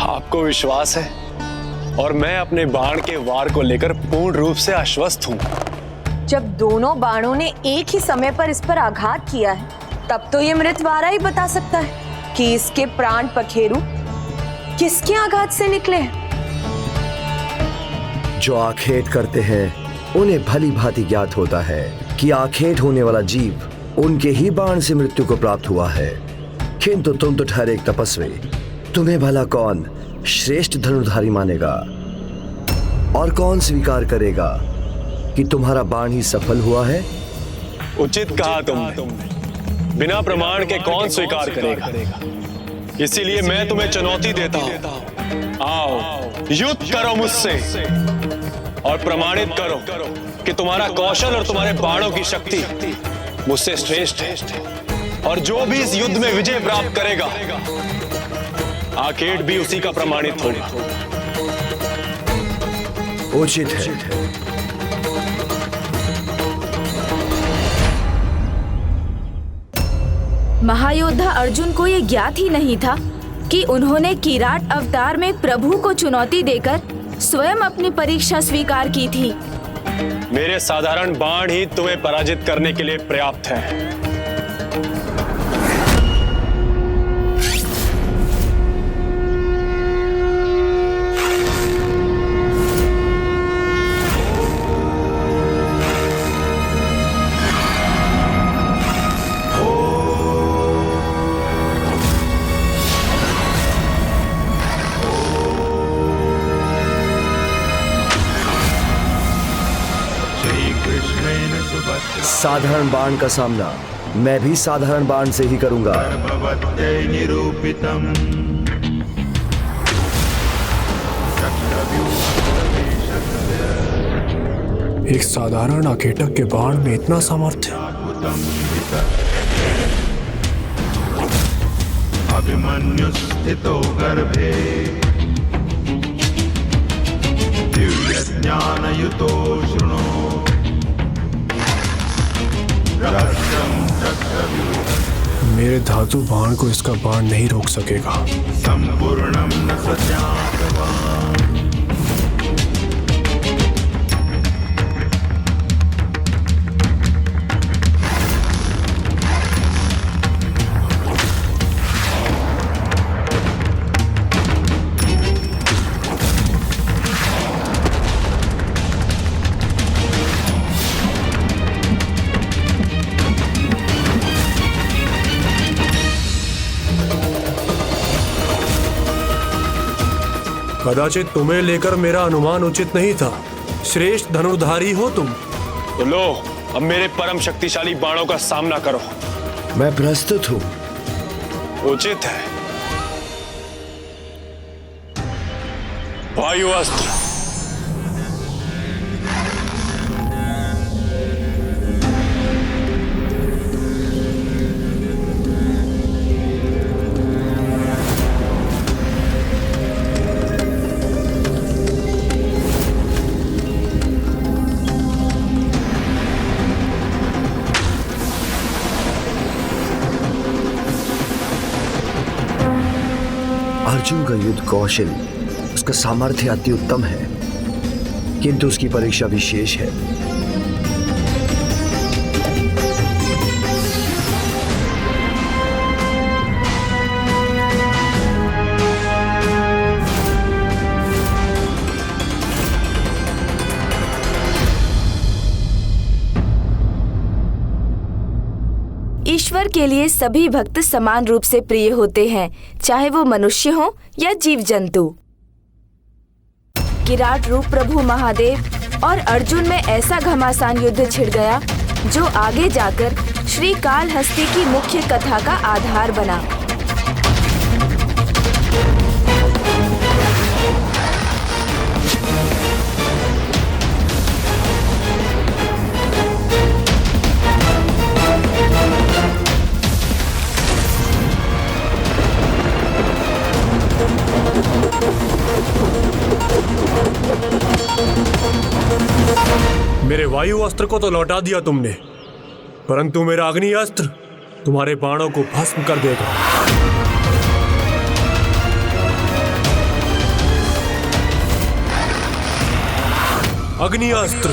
आपको विश्वास है, और मैं अपने बाण के वार को लेकर पूर्ण रूप से आश्वस्त हूं। जब दोनों बाणों ने एक ही समय पर इस पर आघात किया है, तब तो ये मृत वारा ही बता सकता है कि इसके प्राण पखेरु किसके आघात से निकले हैं। जो आखेट करते हैं उन्हें भली भांति ज्ञात होता है कि आखेट होने वाला जीव उनके ही बाण से मृत्यु को प्राप्त हुआ है, किंतु तुम तो ठहरे एक तपस्वी। तुम्हें भला कौन श्रेष्ठ धनुर्धारी मानेगा, और कौन स्वीकार करेगा कि तुम्हारा बाण ही सफल हुआ है? उचित कहा तुमने। बिना प्रमाण के कौन स्वीकार करेगा? इसीलिए मैं तुम्हें चुनौती देता हूं। आओ, युद्ध करो मुझसे और प्रमाणित करो कि तुम्हारा कौशल और तुम्हारे बाणों की शक्ति मुझसे श्रेष्ठ है, और जो भी इस युद्ध में विजय प्राप्त करेगा, आखेट भी उसी का प्रमाणित होगा। उचित है। महायोद्धा अर्जुन को ये ज्ञात ही नहीं था कि उन्होंने किराट अवतार में प्रभु को चुनौती देकर स्वयं अपनी परीक्षा स्वीकार की थी। मेरे साधारण बाण ही तुम्हें पराजित करने के लिए पर्याप्त है। साधारण बाण का सामना मैं भी साधारण बाण से ही करूंगा। एक साधारण आखेटक के बाण में इतना सामर्थ्य। अभिमन्यु स्थितो गर्भे दिव्य ज्ञानयुतो शृणु। मेरे धातु बाण को इसका बाण नहीं रोक सकेगा। संपूर्णम न सत्यात्मा। कदाचित तुम्हें लेकर मेरा अनुमान उचित नहीं था। श्रेष्ठ धनुर्धारी हो तुम। तो लो, अब मेरे परम शक्तिशाली बाणों का सामना करो। मैं प्रस्तुत हूं। उचित है। वायु अस्त्र। अर्जुन का युद्ध कौशल, उसका सामर्थ्य अति उत्तम है, किंतु उसकी परीक्षा विशेष है। ईश्वर के लिए सभी भक्त समान रूप से प्रिय होते हैं, चाहे वो मनुष्य हो या जीव जंतु। किराट रूप प्रभु महादेव और अर्जुन में ऐसा घमासान युद्ध छिड़ गया जो आगे जाकर श्री कालहस्ती की मुख्य कथा का आधार बना। मेरे वायु अस्त्र को तो लौटा दिया तुमने, परंतु मेरा अग्नि अस्त्र तुम्हारे बाणों को भस्म कर देगा। अग्नि अस्त्र।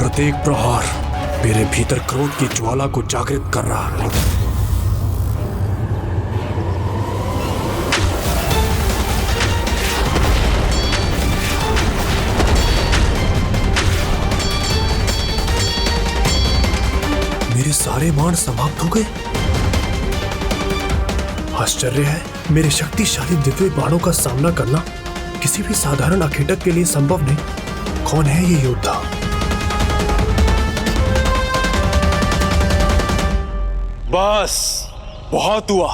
प्रत्येक प्रहार मेरे भीतर क्रोध की ज्वाला को जागृत कर रहा है। मेरे सारे बाण समाप्त हो गए। आश्चर्य है, मेरे शक्तिशाली दिव्य बाणों का सामना करना किसी भी साधारण अखेटक के लिए संभव नहीं। कौन है ये योद्धा? बस बहुत हुआ।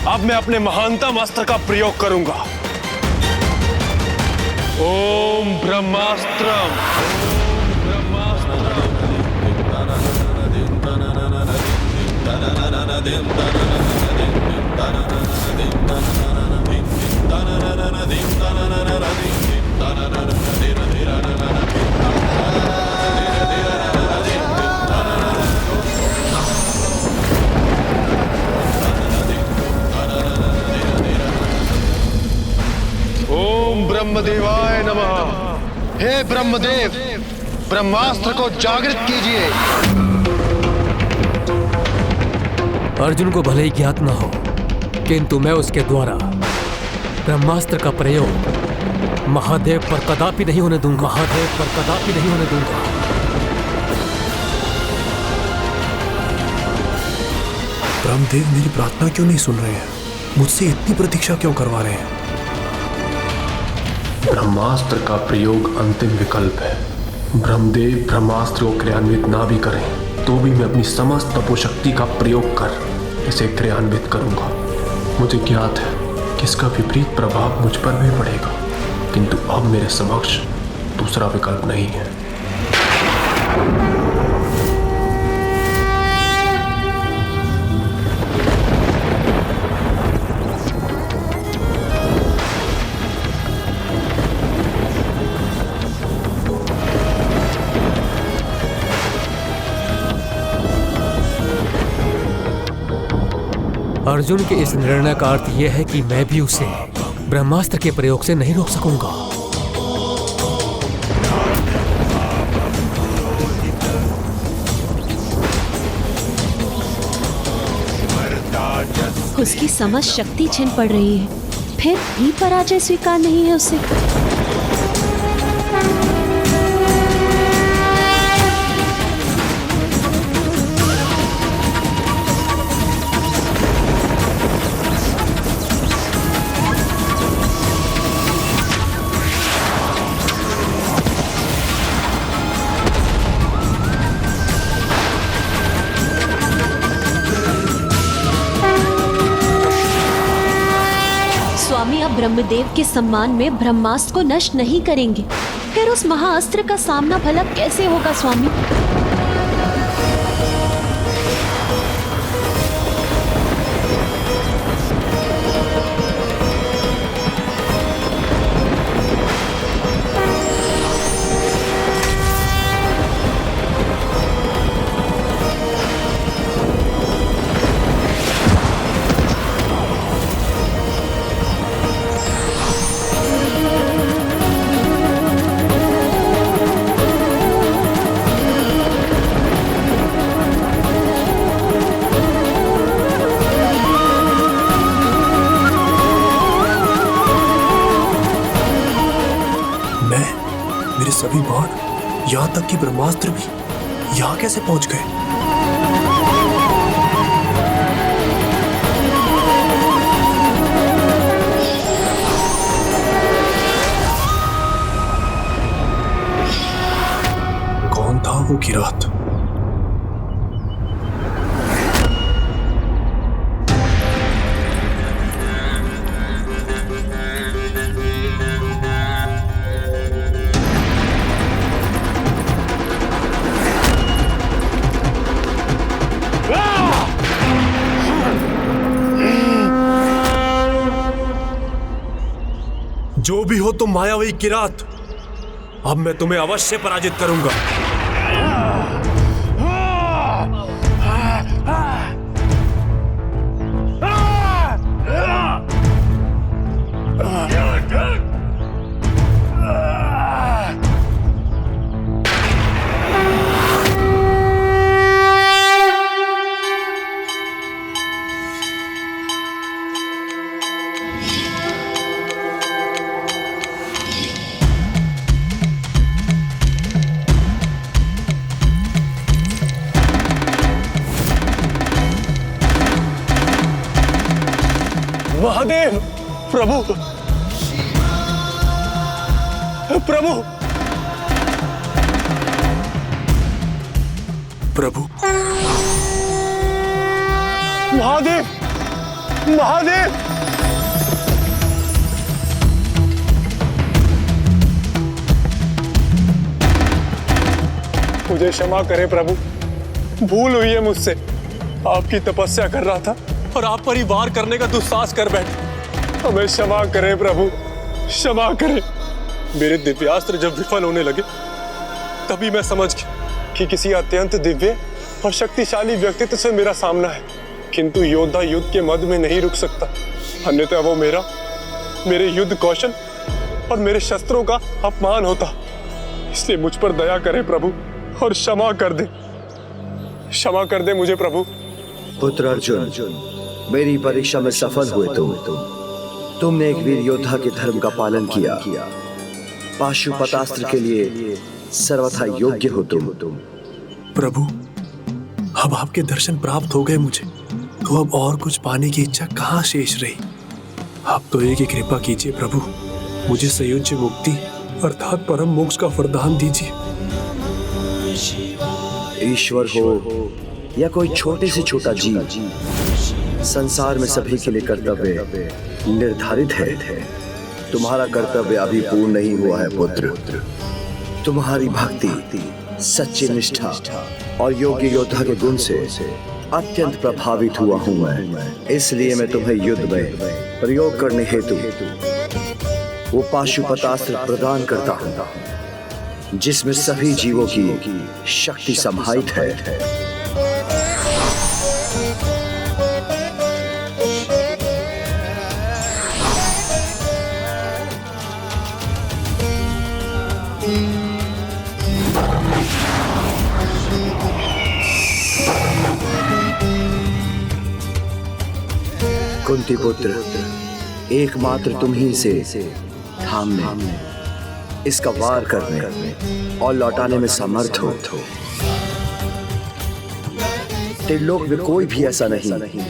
अब मैं अपने महानतम अस्त्र का प्रयोग करूंगा। ओम ब्रह्मास्त्रम। ओम ब्रह्मदेवाय नमः। हे ब्रह्मदेव, ब्रह्मास्त्र को जागृत कीजिए। अर्जुन को भले ही ज्ञात न हो, किंतु मैं उसके द्वारा ब्रह्मास्त्र का प्रयोग महादेव पर कदापि नहीं होने दूंगा। महादेव पर कदापि नहीं होने दूंगा। ब्रह्मदेव मेरी प्रार्थना क्यों नहीं सुन रहे हैं? मुझसे इतनी प्रतीक्षा क्यों करवा रहे हैं? ब्रह्मास्त्र का प्रयोग अंतिम विकल्प है। ब्रह्मदेव ब्रह्मास्त्र को क्रियान्वित ना भी करें तो भी मैं अपनी समस्त तपोशक्ति का प्रयोग कर इसे क्रियान्वित करूंगा। मुझे ज्ञात है कि इसका विपरीत प्रभाव मुझ पर भी पड़ेगा, किंतु अब मेरे समक्ष दूसरा विकल्प नहीं है। अर्जुन के इस निर्णय का अर्थ यह है कि मैं भी उसे ब्रह्मास्त्र के प्रयोग से नहीं रोक सकूंगा। उसकी समझ शक्ति छिन पड़ रही है, फिर भी पराजय स्वीकार नहीं है उसे। स्वामी अब ब्रह्मदेव के सम्मान में ब्रह्मास्त्र को नष्ट नहीं करेंगे, फिर उस महाअस्त्र का सामना भला कैसे होगा स्वामी? मेरे सभी बाण, यहाँ तक कि ब्रह्मास्त्र भी यहाँ कैसे पहुंच गए? कौन था वो किरात? जो भी हो तुम मायावी किरात, अब मैं तुम्हें अवश्य पराजित करूंगा। महादेव, प्रभु, प्रभु, प्रभु, महादेव, महादेव, मुझे क्षमा करें प्रभु, भूल हुई है मुझसे। आपकी तपस्या कर रहा था और आप पर ही वार करने का दुस्साहस कर बैठे। हमें क्षमा करें प्रभु, क्षमा करें। मेरे दिव्यास्त्र जब विफल होने लगे तभी मैं समझ गया कि किसी अत्यंत दिव्य और शक्तिशाली व्यक्तित्व से मेरा सामना है, किंतु योद्धा युद्ध के मध्य में नहीं रुक सकता, अन्यथा वो मेरे युद्ध कौशल और मेरे शस्त्रों का अपमान होता। इसलिए मुझ पर दया करें प्रभु और क्षमा कर दे, क्षमा कर दे मुझे प्रभु। पुत्र अर्जुन, मेरी परीक्षा में सफल हुए तुमने एक वीर योद्धा के धर्म का पालन किया, पाशुपतास्त्र के लिए सर्वथा योग्य हो तुम। प्रभु, अब आपके दर्शन प्राप्त हो गए मुझे, तो अब और कुछ पाने की इच्छा कहाँ शेष रही। आप तो एक ही कृपा कीजिए प्रभु, मुझे संयोज्य मुक्ति अर्थात परम मोक्ष का वरदान दीजिए। ईश्वर हो या कोई छोटे से छोटा जीव, संसार में सभी के लिए कर्तव्य निर्धारित है। तुम्हारा कर्तव्य अभी पूर्ण नहीं हुआ है पुत्र। तुम्हारी भक्ति, सच्ची निष्ठा और योग्य योद्धा के गुण से अत्यंत प्रभावित हुआ हूं मैं। इसलिए मैं तुम्हें युद्ध में प्रयोग करने हेतु वो पाशुपतास्त्र प्रदान करता हूं, जिसमें सभी जीवों की शक्ति समाहित है। कुंती पुत्र, एकमात्र तुम ही से थामने, इसका वार करने और लौटाने में समर्थ हो। त्रिलोक में कोई भी ऐसा नहीं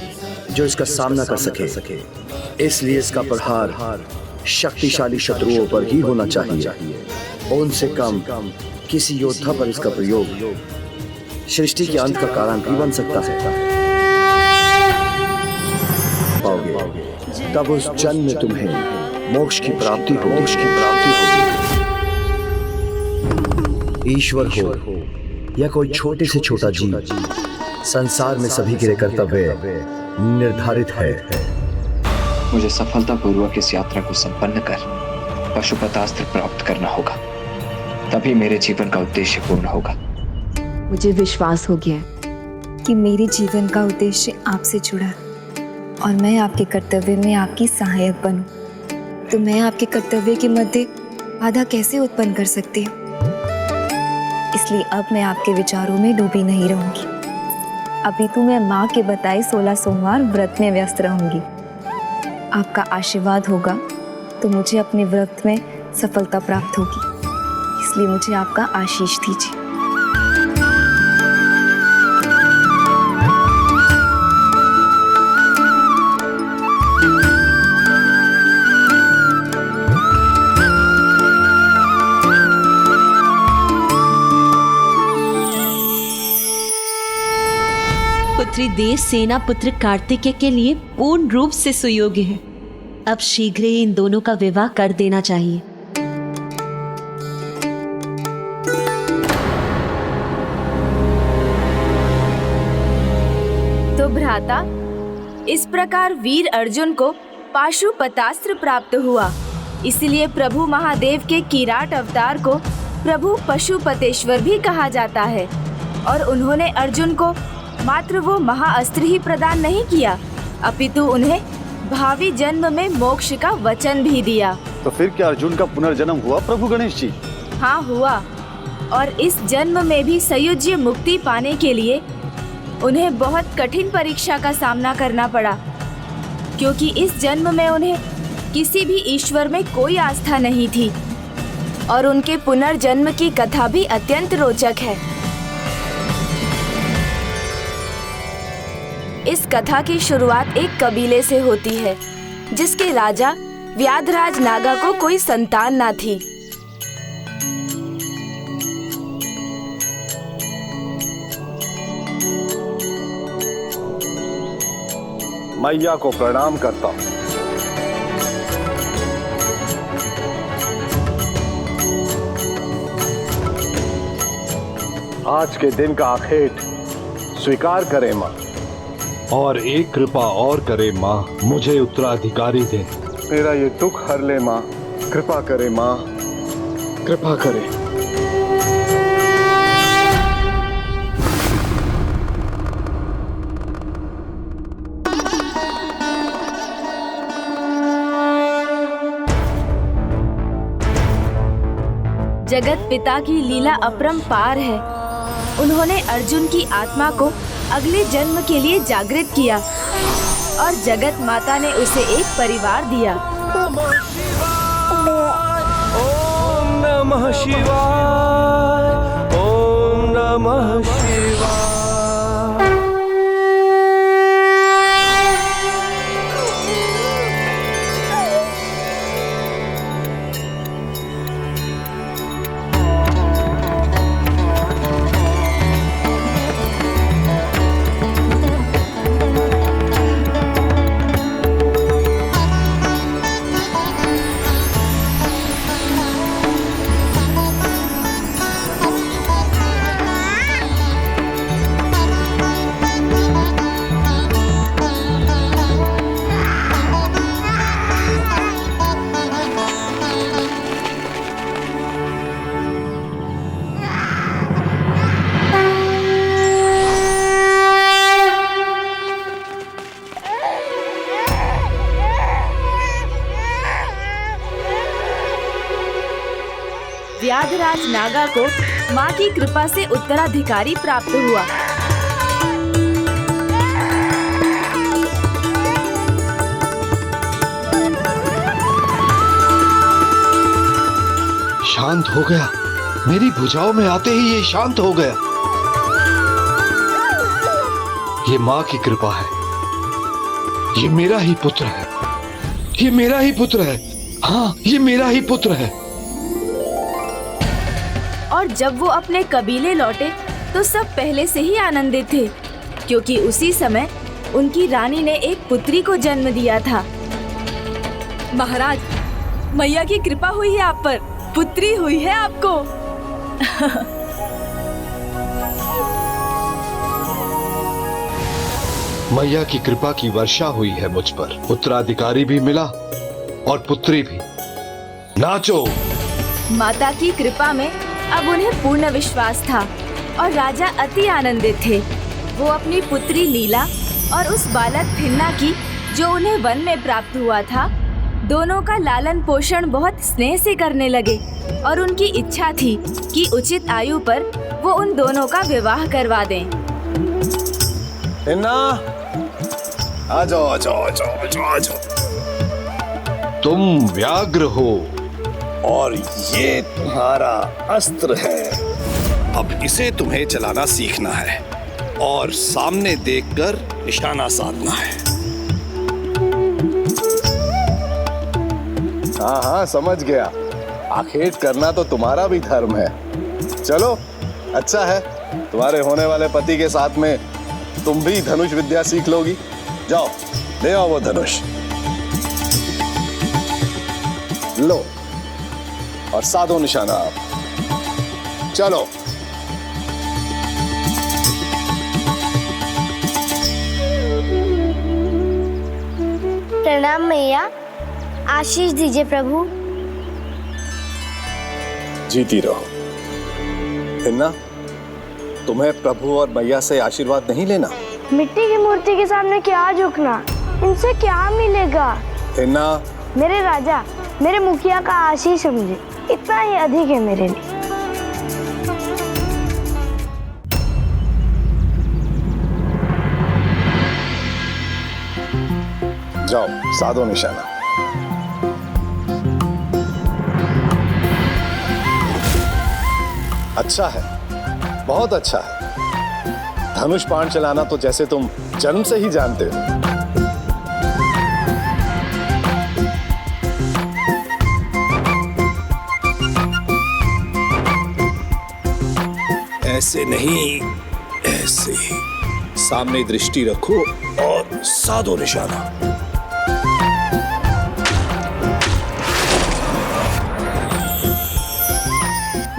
जो इसका सामना कर सके। इसलिए इसका प्रहार शक्तिशाली शत्रुओं पर ही होना चाहिए। उनसे कम किसी योद्धा पर इसका प्रयोग सृष्टि के अंत का कारण भी बन सकता है। पाओगे तब उस जन्म में तुम्हें मोक्ष की प्राप्ति होगी। ईश्वर हो या कोई छोटे से छोटा जीव, संसार में सभी के लिए कर्तव्य निर्धारित है। मुझे सफलतापूर्वक इस यात्रा को संपन्न कर पशुपतास्त्र प्राप्त करना होगा, तभी मेरे जीवन का उद्देश्य पूर्ण होगा। मुझे विश्वास हो गया कि मेरे जीवन का उद्देश्य आपसे जुड़ा है और मैं आपके कर्तव्य में आपकी सहायक बनूं। तो मैं आपके कर्तव्य के मध्य बाधा कैसे उत्पन्न कर सकती हूँ? इसलिए अब मैं आपके विचारों में डूबी नहीं रहूंगी। अभी तो मैं माँ के बताए 16 सोमवार व्रत में व्यस्त रहूंगी। आपका आशीर्वाद होगा तो मुझे अपने व्रत में सफलता प्राप्त होगी। इसलिए मुझे आपका आशीष दीजिए। पुत्री देव सेना पुत्र कार्तिकेय के लिए पूर्ण रूप से सुयोग्य है। अब शीघ्र ही इन दोनों का विवाह कर देना चाहिए। तो भ्राता, इस प्रकार वीर अर्जुन को पाशुपतास्त्र प्राप्त हुआ। इसलिए प्रभु महादेव के किराट अवतार को प्रभु पशुपतेश्वर भी कहा जाता है। और उन्होंने अर्जुन को मात्र वो महाअस्त्र ही प्रदान नहीं किया, अपितु उन्हें भावी जन्म में मोक्ष का वचन भी दिया। तो फिर क्या अर्जुन का पुनर्जन्म हुआ प्रभु गणेश जी? हाँ हुआ, और इस जन्म में भी संयोज्य मुक्ति पाने के लिए उन्हें बहुत कठिन परीक्षा का सामना करना पड़ा, क्योंकि इस जन्म में उन्हें किसी भी ईश्वर में कोई आस्था नहीं थी। और उनके पुनर्जन्म की कथा भी अत्यंत रोचक है। इस कथा की शुरुआत एक कबीले से होती है, जिसके राजा व्याधराज नागा को कोई संतान ना थी। मैया को प्रणाम करता हूँ। आज के दिन का आखेट स्वीकार करें माँ। और एक कृपा और करे माँ, मुझे उत्तराधिकारी दे। मेरा ये दुख हर ले माँ, कृपा करे माँ, कृपा करे। जगत पिता की लीला अपरंपार है। उन्होंने अर्जुन की आत्मा को अगले जन्म के लिए जागृत किया और जगत माता ने उसे एक परिवार दिया। ओम नमः शिवाय, ओम नमः शिवाय। नागराज नागा को माँ की कृपा से उत्तराधिकारी प्राप्त हुआ। शांत हो गया, मेरी भुजाओं में आते ही ये शांत हो गया। ये माँ की कृपा है, ये मेरा ही पुत्र है, ये मेरा ही पुत्र है, हाँ ये मेरा ही पुत्र है। और जब वो अपने कबीले लौटे तो सब पहले से ही आनंदित थे, क्योंकि उसी समय उनकी रानी ने एक पुत्री को जन्म दिया था। महाराज, मैया की कृपा हुई है आप पर, पुत्री हुई है आपको। मैया की कृपा की वर्षा हुई है मुझ पर, उत्तराधिकारी भी मिला और पुत्री भी। नाचो। माता की कृपा में अब उन्हें पूर्ण विश्वास था और राजा अति आनंदित थे। वो अपनी पुत्री लीला और उस बालक थिन्ना की, जो उन्हें वन में प्राप्त हुआ था, दोनों का लालन पोषण बहुत स्नेह से करने लगे और उनकी इच्छा थी कि उचित आयु पर वो उन दोनों का विवाह करवा दें। थिन्ना, आ जाओ आ जाओ आ जाओ आ जाओ आ जाओ। तुम व्याघ्र हो और ये तुम्हारा अस्त्र है। अब इसे तुम्हें चलाना सीखना है और सामने देखकर निशाना साधना है। हाँ हाँ समझ गया, आखेट करना तो तुम्हारा भी धर्म है। चलो अच्छा है, तुम्हारे होने वाले पति के साथ में तुम भी धनुष विद्या सीख लोगी। जाओ ले आओ वो धनुष, लो और साधो निशाना आप। चलो। प्रणाम मैया, आशीष दीजिए प्रभु। जीती रहो। थिन्ना, तुम्हें प्रभु और मैया से आशीर्वाद नहीं लेना? मिट्टी की मूर्ति के सामने क्या झुकना, इनसे क्या मिलेगा? थिन्ना, मेरे राजा, मेरे मुखिया का आशीष समझे, इतना ही अधिक है मेरे लिए। जाओ साधो निशाना। अच्छा है, बहुत अच्छा है। धनुष बाण चलाना तो जैसे तुम जन्म से ही जानते हो। ऐसे नहीं, ऐसे सामने दृष्टि रखो और साधो निशाना।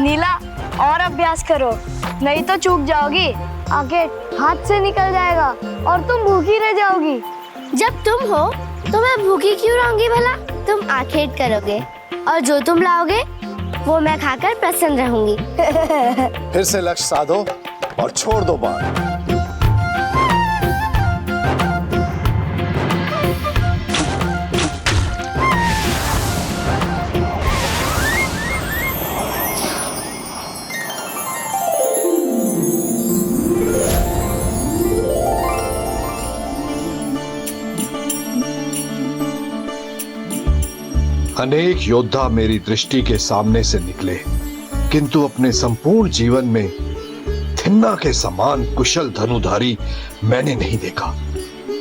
नीला, और अभ्यास करो, नहीं तो चूक जाओगी। आगे हाथ से निकल जाएगा और तुम भूखी रह जाओगी। जब तुम हो तो मैं भूखी क्यों रहूंगी भला? तुम आखेट करोगे और जो तुम लाओगे वो मैं खाकर प्रसन्न रहूंगी। फिर से लक्ष्य साधो और छोड़ दो बाण। अनेक योद्धा मेरी दृष्टि के सामने से निकले, किंतु अपने संपूर्ण जीवन में थिन्ना के समान कुशल धनुधारी मैंने नहीं देखा,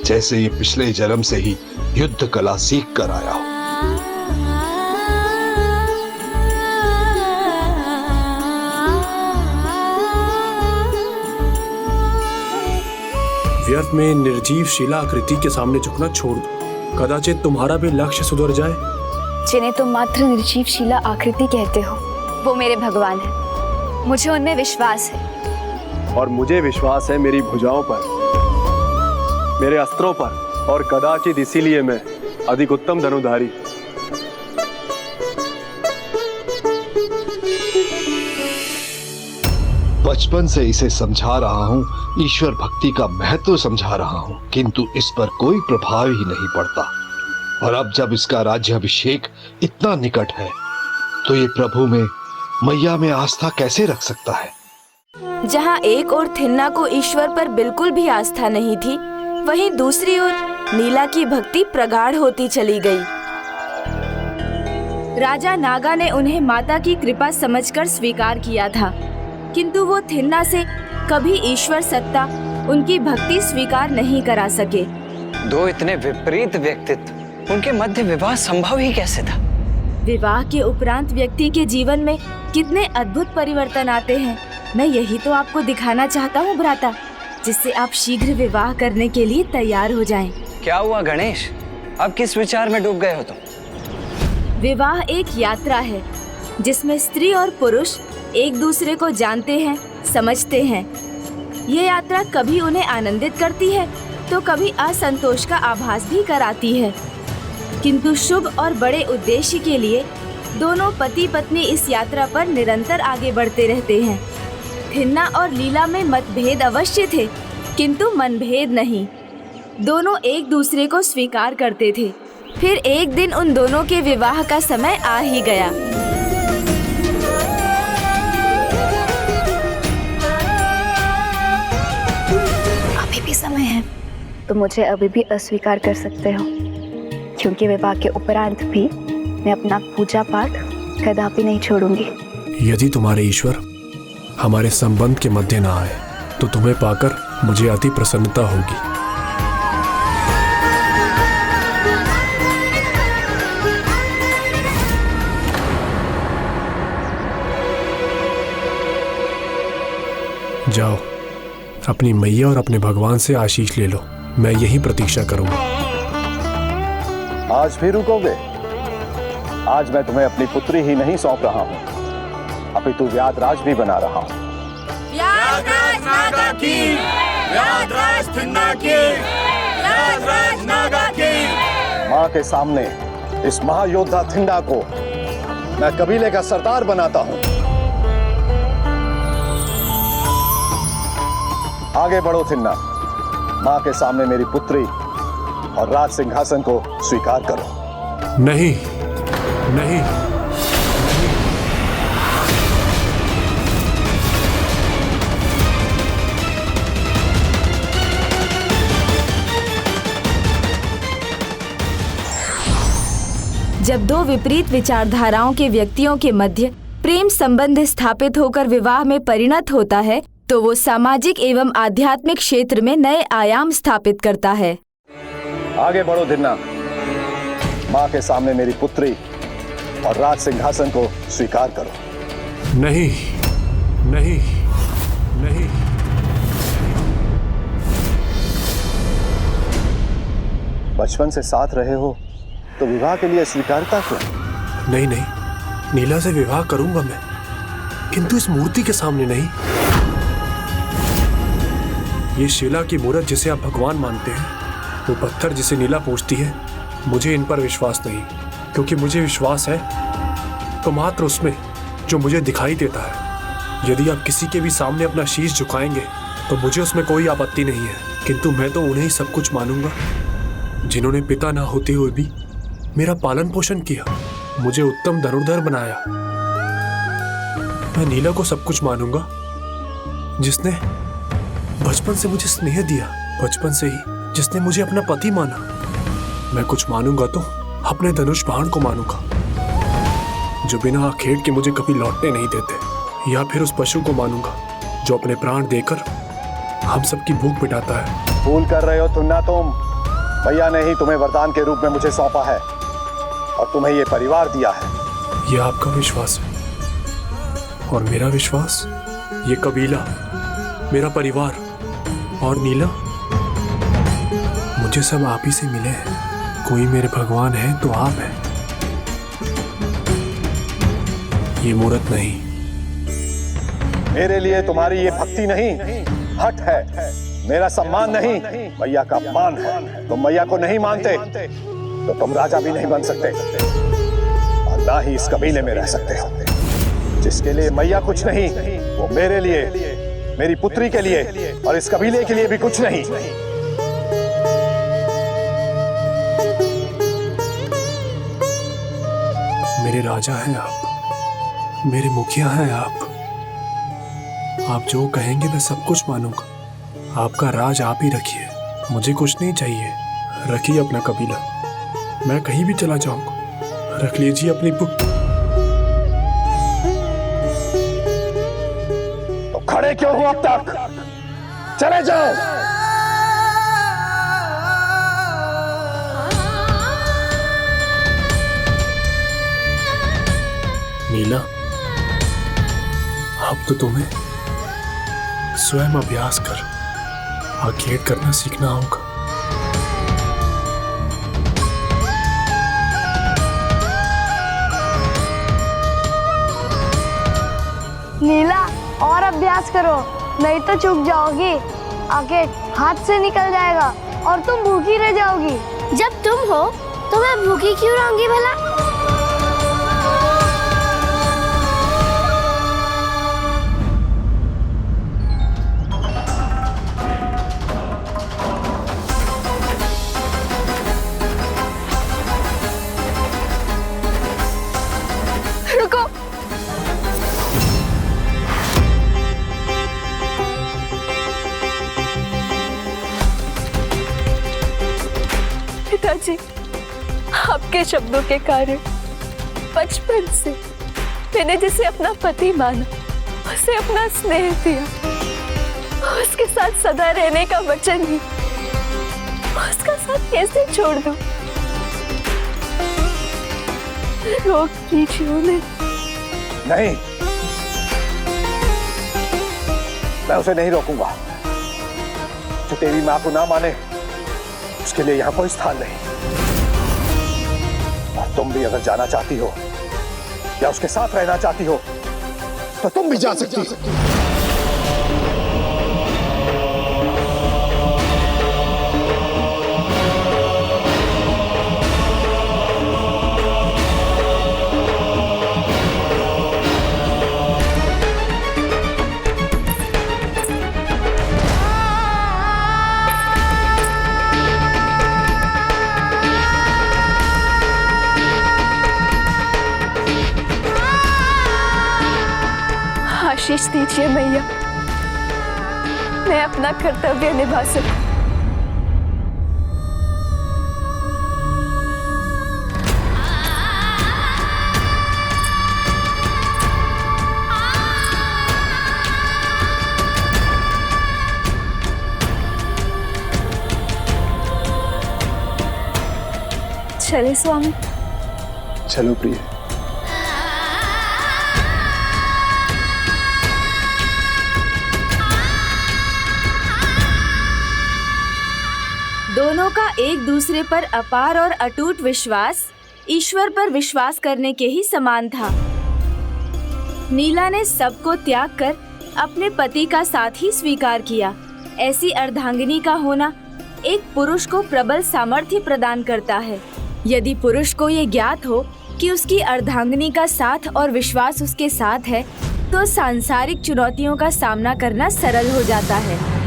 जैसे ये पिछले जन्म से ही युद्ध कला सीख कर आया हो। व्यर्थ में निर्जीव शिलाकृति के सामने झुकना छोड़ दो, कदाचित तुम्हारा भी लक्ष्य सुधर जाए। जिन्हें तुम मात्र निर्जीव शिला आकृति कहते हो, वो मेरे भगवान हैं। मुझे उनमें विश्वास है। और मुझे विश्वास है मेरी भुजाओं पर, मेरे अस्त्रों पर, और कदाचित इसीलिए मैं अधिक उत्तम धनुधारी। बचपन से इसे समझा रहा हूँ, ईश्वर भक्ति का महत्व समझा रहा हूँ, किंतु इस पर कोई प्रभाव ही नहीं पड़ता। और अब जब इसका राज्याभिषेक इतना निकट है, तो ये प्रभु में मैया में आस्था कैसे रख सकता है? जहाँ एक ओर थिन्ना को ईश्वर पर बिल्कुल भी आस्था नहीं थी, वहीं दूसरी ओर नीला की भक्ति प्रगाढ़ होती चली गई। राजा नागा ने उन्हें माता की कृपा समझकर स्वीकार किया था, किंतु वो थिन्ना से कभी ईश्वर सत्ता, उनकी भक्ति स्वीकार नहीं करा सके। दो इतने विपरीत व्यक्तित्व, उनके मध्य विवाह संभव ही कैसे था? विवाह के उपरांत व्यक्ति के जीवन में कितने अद्भुत परिवर्तन आते हैं, मैं यही तो आपको दिखाना चाहता हूँ भ्राता, जिससे आप शीघ्र विवाह करने के लिए तैयार हो जाएं। क्या हुआ गणेश, अब किस विचार में डूब गए हो तुम? विवाह एक यात्रा है जिसमें स्त्री और पुरुष एक दूसरे को जानते हैं, समझते हैं। ये यात्रा कभी उन्हें आनंदित करती है तो कभी असंतोष का आभास भी कराती है, किंतु शुभ और बड़े उद्देश्य के लिए दोनों पति पत्नी इस यात्रा पर निरंतर आगे बढ़ते रहते हैं। थिन्ना और लीला में मतभेद अवश्य थे, किंतु मनभेद नहीं। दोनों एक दूसरे को स्वीकार करते थे। फिर एक दिन उन दोनों के विवाह का समय आ ही गया। अभी भी समय है, तो मुझे अभी भी अस्वीकार कर सकते हो, क्योंकि विवाह के उपरांत भी मैं अपना पूजा पाठ कदापि नहीं छोड़ूंगी। यदि तुम्हारे ईश्वर हमारे संबंध के मध्य ना आए तो तुम्हें पाकर मुझे अति प्रसन्नता होगी। जाओ, अपनी मैया और अपने भगवान से आशीष ले लो। मैं यही प्रतीक्षा करूंगा। आज भी रुकोगे? आज मैं तुम्हें अपनी पुत्री ही नहीं सौंप रहा हूँ, अपितु व्याधराज भी बना रहा हूँ। व्याधराज नागा की, व्याधराज थिन्ना की, व्याधराज नागा की। माँ के सामने इस महायोद्धा थिन्ना को मैं कबीले का सरदार बनाता हूँ। आगे बढ़ो थिन्ना, माँ के सामने मेरी पुत्री और राज सिंहासन को स्वीकार करो। नहीं, नहीं। जब दो विपरीत विचारधाराओं के व्यक्तियों के मध्य प्रेम संबंध स्थापित होकर विवाह में परिणत होता है, तो वो सामाजिक एवं आध्यात्मिक क्षेत्र में नए आयाम स्थापित करता है। आगे बढ़ो थिन्ना, माँ के सामने मेरी पुत्री और राज सिंहासन को स्वीकार करो। नहीं, नहीं, नहीं। बचपन से साथ रहे हो तो विवाह के लिए स्वीकारता क्यों? नहीं, नहीं, नीला से विवाह करूंगा मैं, किंतु इस मूर्ति के सामने नहीं। ये शिला की मूर्त जिसे आप भगवान मानते हैं, वो पत्थर जिसे नीला पूजती है, मुझे इन पर विश्वास नहीं, क्योंकि मुझे विश्वास है तो मात्र उसमें जो मुझे दिखाई देता है। यदि आप किसी के भी सामने अपना शीश झुकाएंगे तो मुझे उसमें कोई आपत्ति नहीं है, किंतु मैं तो उन्हें ही सब कुछ मानूंगा जिन्होंने पिता ना होते हुए भी मेरा पालन पोषण किया, मुझे उत्तम धनुर्धर बनाया। मैं नीला को सब कुछ मानूंगा जिसने बचपन से मुझे स्नेह दिया, बचपन से ही जिसने मुझे अपना पति माना। मैं कुछ मानूंगा तो अपने धनुष बाण को मानूंगा जो बिना आखेट के मुझे कभी लौटने नहीं देते, या फिर उस पशु को मानूंगा जो अपने प्राण देकर हम सबकी भूख मिटाता है। भूल कर रहे हो थिन्ना तुम। भैया ने ही तुम्हें वरदान के रूप में मुझे सौंपा है और तुम्हें ये परिवार दिया है। यह आपका विश्वास है और मेरा विश्वास, ये कबीला, मेरा परिवार और नीला, मुझे सब आप ही से मिले हैं। कोई मेरे भगवान है तो आप हैं, ये मूर्त नहीं। मेरे लिए तुम्हारी ये भक्ति नहीं, हट है। मेरा सम्मान नहीं, मैया का अपमान है। तुम मैया को नहीं मानते तो तुम राजा भी नहीं बन सकते और ना ही इस कबीले में रह सकते हो। जिसके लिए मैया कुछ नहीं, वो मेरे लिए, मेरी पुत्री के लिए और इस कबीले के लिए भी कुछ नहीं। मेरे राजा हैं आप, मेरे मुखिया हैं आप जो कहेंगे मैं सब कुछ मानूंगा। आपका राज आप ही रखिए, मुझे कुछ नहीं चाहिए। रखिए अपना कबीला, मैं कहीं भी चला जाऊंगा। रख लीजिए अपनी बुक। तो खड़े क्यों हो अब तक? चले जाओ। नीला, अब तो तुम्हें स्वयं अभ्यास कर आखेट करना सीखना होगा। नीला, और अभ्यास करो, नहीं तो चूक जाओगी। आगे हाथ से निकल जाएगा और तुम भूखी रह जाओगी। जब तुम हो तो मैं भूखी क्यों रहूंगी भला? रुको, पिताजी, आपके शब्दों के कारण बचपन से मैंने जिसे अपना पति माना, उसे अपना स्नेह दिया, उसके साथ सदा रहने का वचन ही उसका साथ कैसे छोड़ दूं? रोक कीजिए उन्हें। नहीं, मैं उसे नहीं रोकूंगा। जो तेरी मां को ना माने उसके लिए यहां कोई स्थान नहीं। और तुम भी अगर जाना चाहती हो या उसके साथ रहना चाहती हो तो तुम भी जा सकती हो। आशीष दीजिए मैया, मैं अपना कर्तव्य निभा सकूं। चले स्वामी। चलो प्रिय। दोनों का एक दूसरे पर अपार और अटूट विश्वास ईश्वर पर विश्वास करने के ही समान था। नीला ने सबको त्याग कर अपने पति का साथ ही स्वीकार किया। ऐसी अर्धांगिनी का होना एक पुरुष को प्रबल सामर्थ्य प्रदान करता है। यदि पुरुष को ये ज्ञात हो कि उसकी अर्धांगिनी का साथ और विश्वास उसके साथ है, तो सांसारिक चुनौतियों का सामना करना सरल हो जाता है।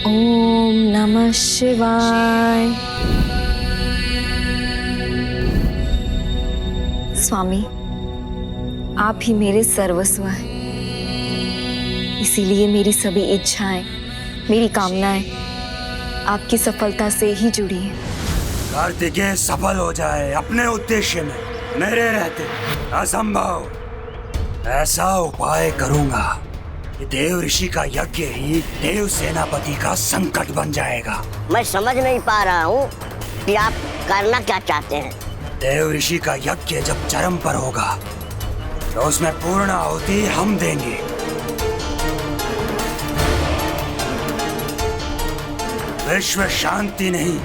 ओम नमः शिवाय। स्वामी, आप ही मेरे सर्वस्व हैं। इसीलिए मेरी सभी इच्छाएं, मेरी कामनाएं आपकी सफलता से ही जुड़ी हैं। कार्तिकेय सफल हो जाए अपने उद्देश्य में, मेरे रहते असंभव। ऐसा उपाय करूंगा कि देव ऋषि का यज्ञ ही देव सेनापति का संकट बन जाएगा। मैं समझ नहीं पा रहा हूँ कि आप करना क्या चाहते हैं। देव ऋषि का यज्ञ जब चरम पर होगा तो उसमें पूर्ण आहुति हम देंगे। विश्व शांति नहीं,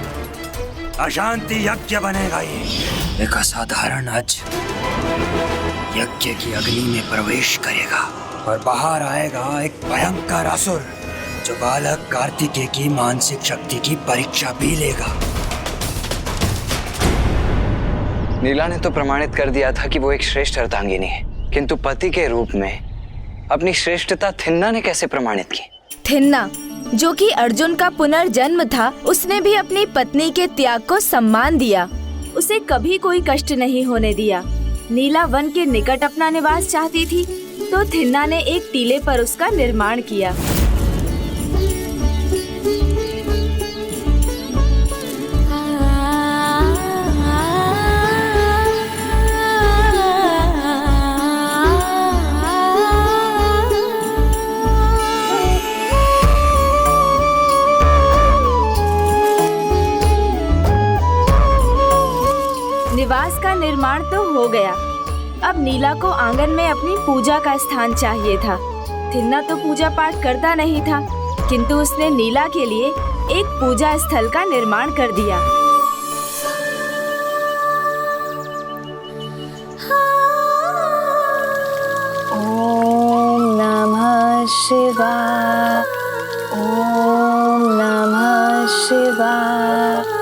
अशांति यज्ञ बनेगा। ये एक असाधारण अज यज्ञ की अग्नि में प्रवेश करेगा और बाहर आएगा एक भयंकर असुर जो बालक कार्तिकेय की मानसिक शक्ति की परीक्षा भी लेगा। नीला ने तो प्रमाणित कर दिया था कि वो एक श्रेष्ठ अर्धांगिनी है, किंतु पति के रूप में अपनी श्रेष्ठता थिन्ना ने कैसे प्रमाणित की? थिन्ना, जो कि अर्जुन का पुनर्जन्म था, उसने भी अपनी पत्नी के त्याग को सम्मान दिया। उसे कभी कोई कष्ट नहीं होने दिया। नीला वन के निकट अपना निवास चाहती थी, तो थिन्ना ने एक टीले पर उसका निर्माण किया। निवास का निर्माण तो हो गया। अब नीला को आंगन में अपनी पूजा का स्थान चाहिए था। थिन्ना तो पूजा पाठ करता नहीं था, किंतु उसने नीला के लिए एक पूजा स्थल का निर्माण कर दिया। ओम नमः शिवाय, ओम नमः शिवाय।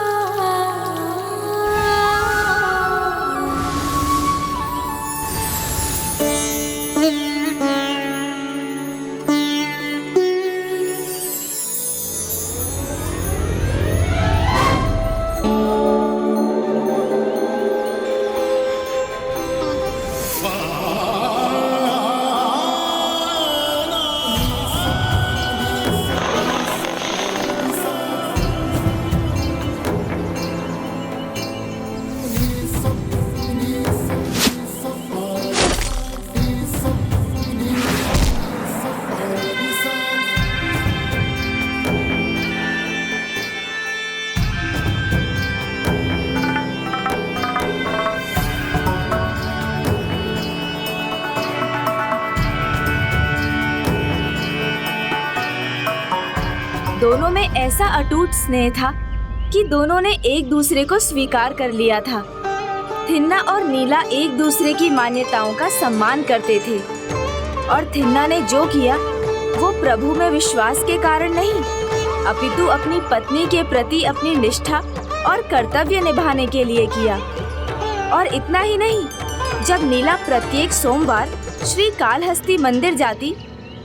दोनों में ऐसा अटूट स्नेह था कि दोनों ने एक दूसरे को स्वीकार कर लिया था। थिन्ना और नीला एक दूसरे की मान्यताओं का सम्मान करते थे, और थिन्ना ने जो किया वो प्रभु में विश्वास के कारण नहीं, अपितु अपनी पत्नी के प्रति अपनी निष्ठा और कर्तव्य निभाने के लिए किया। और इतना ही नहीं, जब नीला प्रत्येक सोमवार श्री कालहस्ती मंदिर जाती,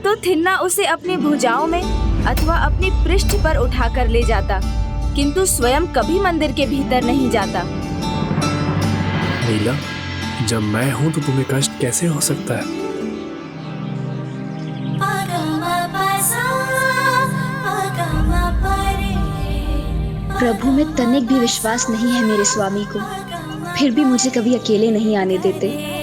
तो थिन्ना उसे अपनी भुजाओं में अथवा अपनी पृष्ठ पर उठाकर ले जाता, किंतु स्वयं कभी मंदिर के भीतर नहीं जाता। नीला, जब मैं हूँ तो तुम्हें कष्ट कैसे हो सकता है? प्रभु में तनिक भी विश्वास नहीं है मेरे स्वामी को, फिर भी मुझे कभी अकेले नहीं आने देते।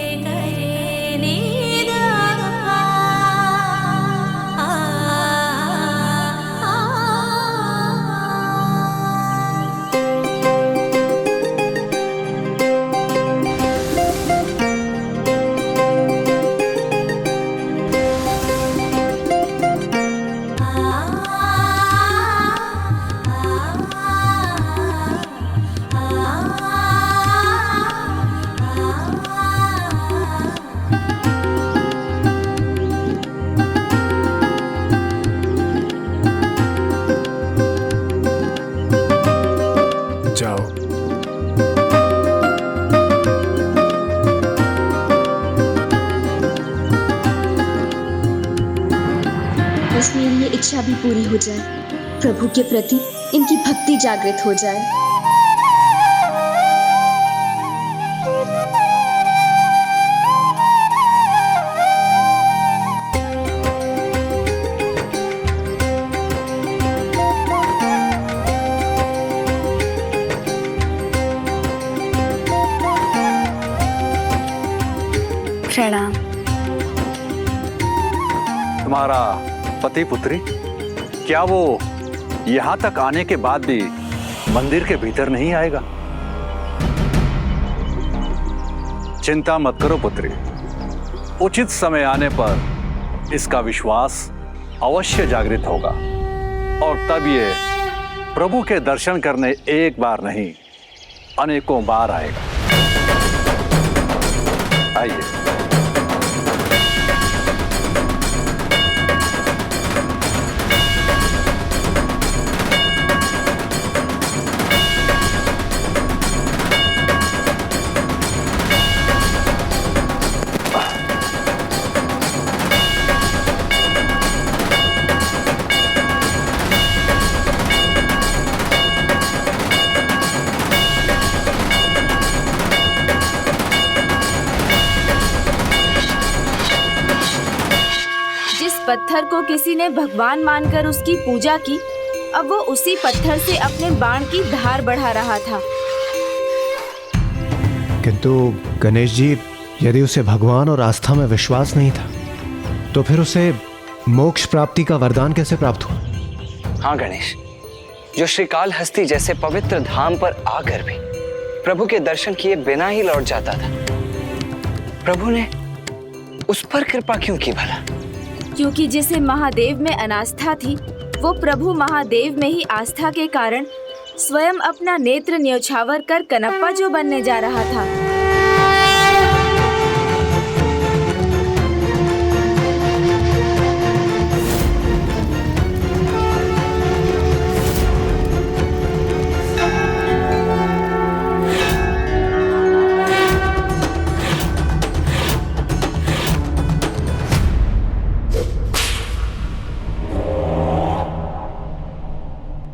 बस मेरी ये इच्छा भी पूरी हो जाए, प्रभु के प्रति इनकी भक्ति जागृत हो जाए। प्रणाम। तुम्हारा पति पुत्री, क्या वो यहाँ तक आने के बाद भी मंदिर के भीतर नहीं आएगा? चिंता मत करो पुत्री, उचित समय आने पर इसका विश्वास अवश्य जागृत होगा, और तब ये प्रभु के दर्शन करने एक बार नहीं अनेकों बार आएगा। आइए। पत्थर को किसी ने भगवान मानकर उसकी पूजा की, अब वो उसी पत्थर से अपने बाण की धार बढ़ा रहा था। किंतु गणेश जी, यदि उसे भगवान और आस्था में विश्वास नहीं था तो फिर उसे मोक्ष प्राप्ति का वरदान कैसे प्राप्त हुआ? हाँ गणेश, जो श्रीकालहस्ती जैसे पवित्र धाम पर आकर भी प्रभु के दर्शन किए बिना ही लौट जाता था, प्रभु ने उस पर कृपा क्यों की भला? क्योंकि जिसे महादेव में अनास्था थी, वो प्रभु महादेव में ही आस्था के कारण स्वयं अपना नेत्र न्योछावर कर कनप्पा जो बनने जा रहा था।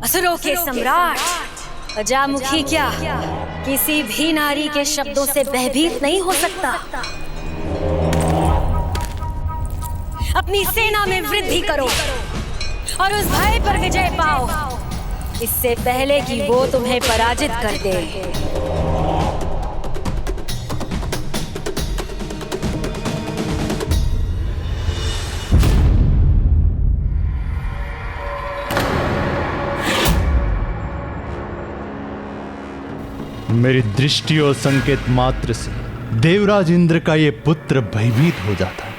असुरों के सम्राट अजामुखी क्या किसी भी नारी के शब्दों से भयभीत नहीं हो सकता। अपनी सेना में वृद्धि करो और उस भय पर विजय पाओ, इससे पहले कि वो तुम्हें पराजित कर दे। मेरी दृष्टि और संकेत मात्र से देवराज इंद्र का ये पुत्र भयभीत हो जाता है,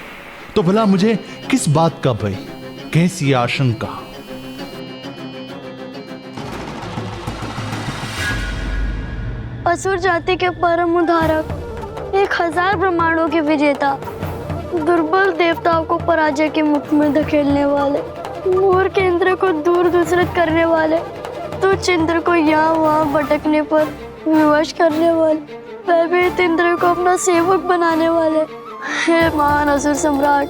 तो भला मुझे किस बात का भय, कैसी आशंका? असुर जाति के परम उद्धारक, 1000 ब्रह्मांडों के विजेता, दुर्बल देवताओं को पराजय के मुख में धकेलने वाले, मूर्ख इंद्र को दूर दूसरत करने वाले, तुच्छ इंद्र को यहाँ वहाँ भटकने पर विवश करने वाले, भयभीत इंद्र को अपना सेवक बनाने वाले, हे महान असुर सम्राट,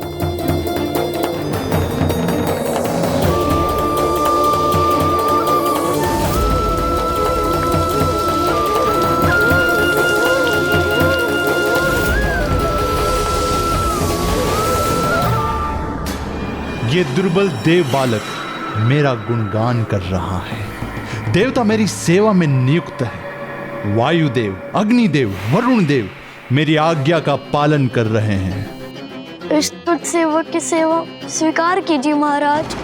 ये दुर्बल देव बालक मेरा गुणगान कर रहा है। देवता मेरी सेवा में नियुक्त है। वायुदेव, अग्निदेव, वरुण देव मेरी आज्ञा का पालन कर रहे हैं। इस तुच्छ सेवक की सेवा स्वीकार कीजिए महाराज।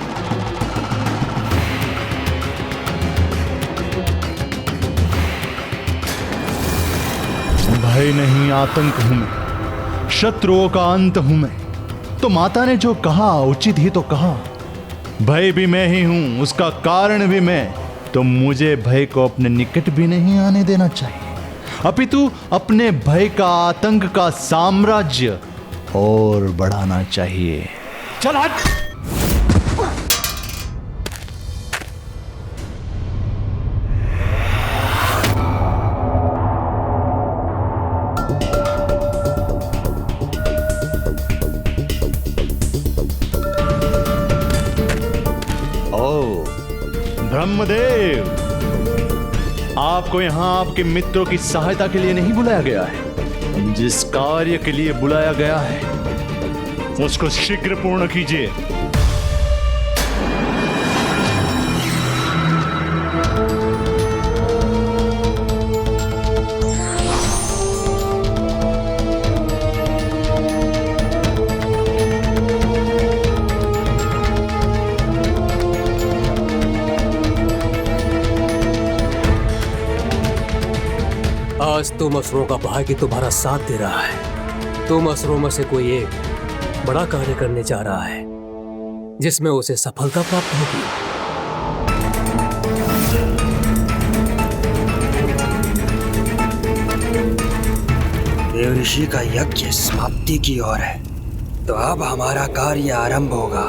भय नहीं, आतंक हूं मैं, शत्रुओं का अंत हूं मैं। तो माता ने जो कहा उचित ही तो कहा। भय भी मैं ही हूं, उसका कारण भी मैं। तो मुझे भय को अपने निकट भी नहीं आने देना चाहिए, अपितु अपने भय का, आतंक का साम्राज्य और बढ़ाना चाहिए। चल हट। ब्रह्मदेव, आपको यहाँ आपके मित्रों की सहायता के लिए नहीं बुलाया गया है। जिस कार्य के लिए बुलाया गया है उसको शीघ्र पूर्ण कीजिए। आज तुम असुरों का भाग्य तुम्हारा साथ दे रहा है। तुम असुरों में से कोई एक बड़ा कार्य करने जा रहा है जिसमें उसे सफलता प्राप्त होगी। देव ऋषि का यज्ञ समाप्ति की ओर है, तो अब हमारा कार्य आरंभ होगा।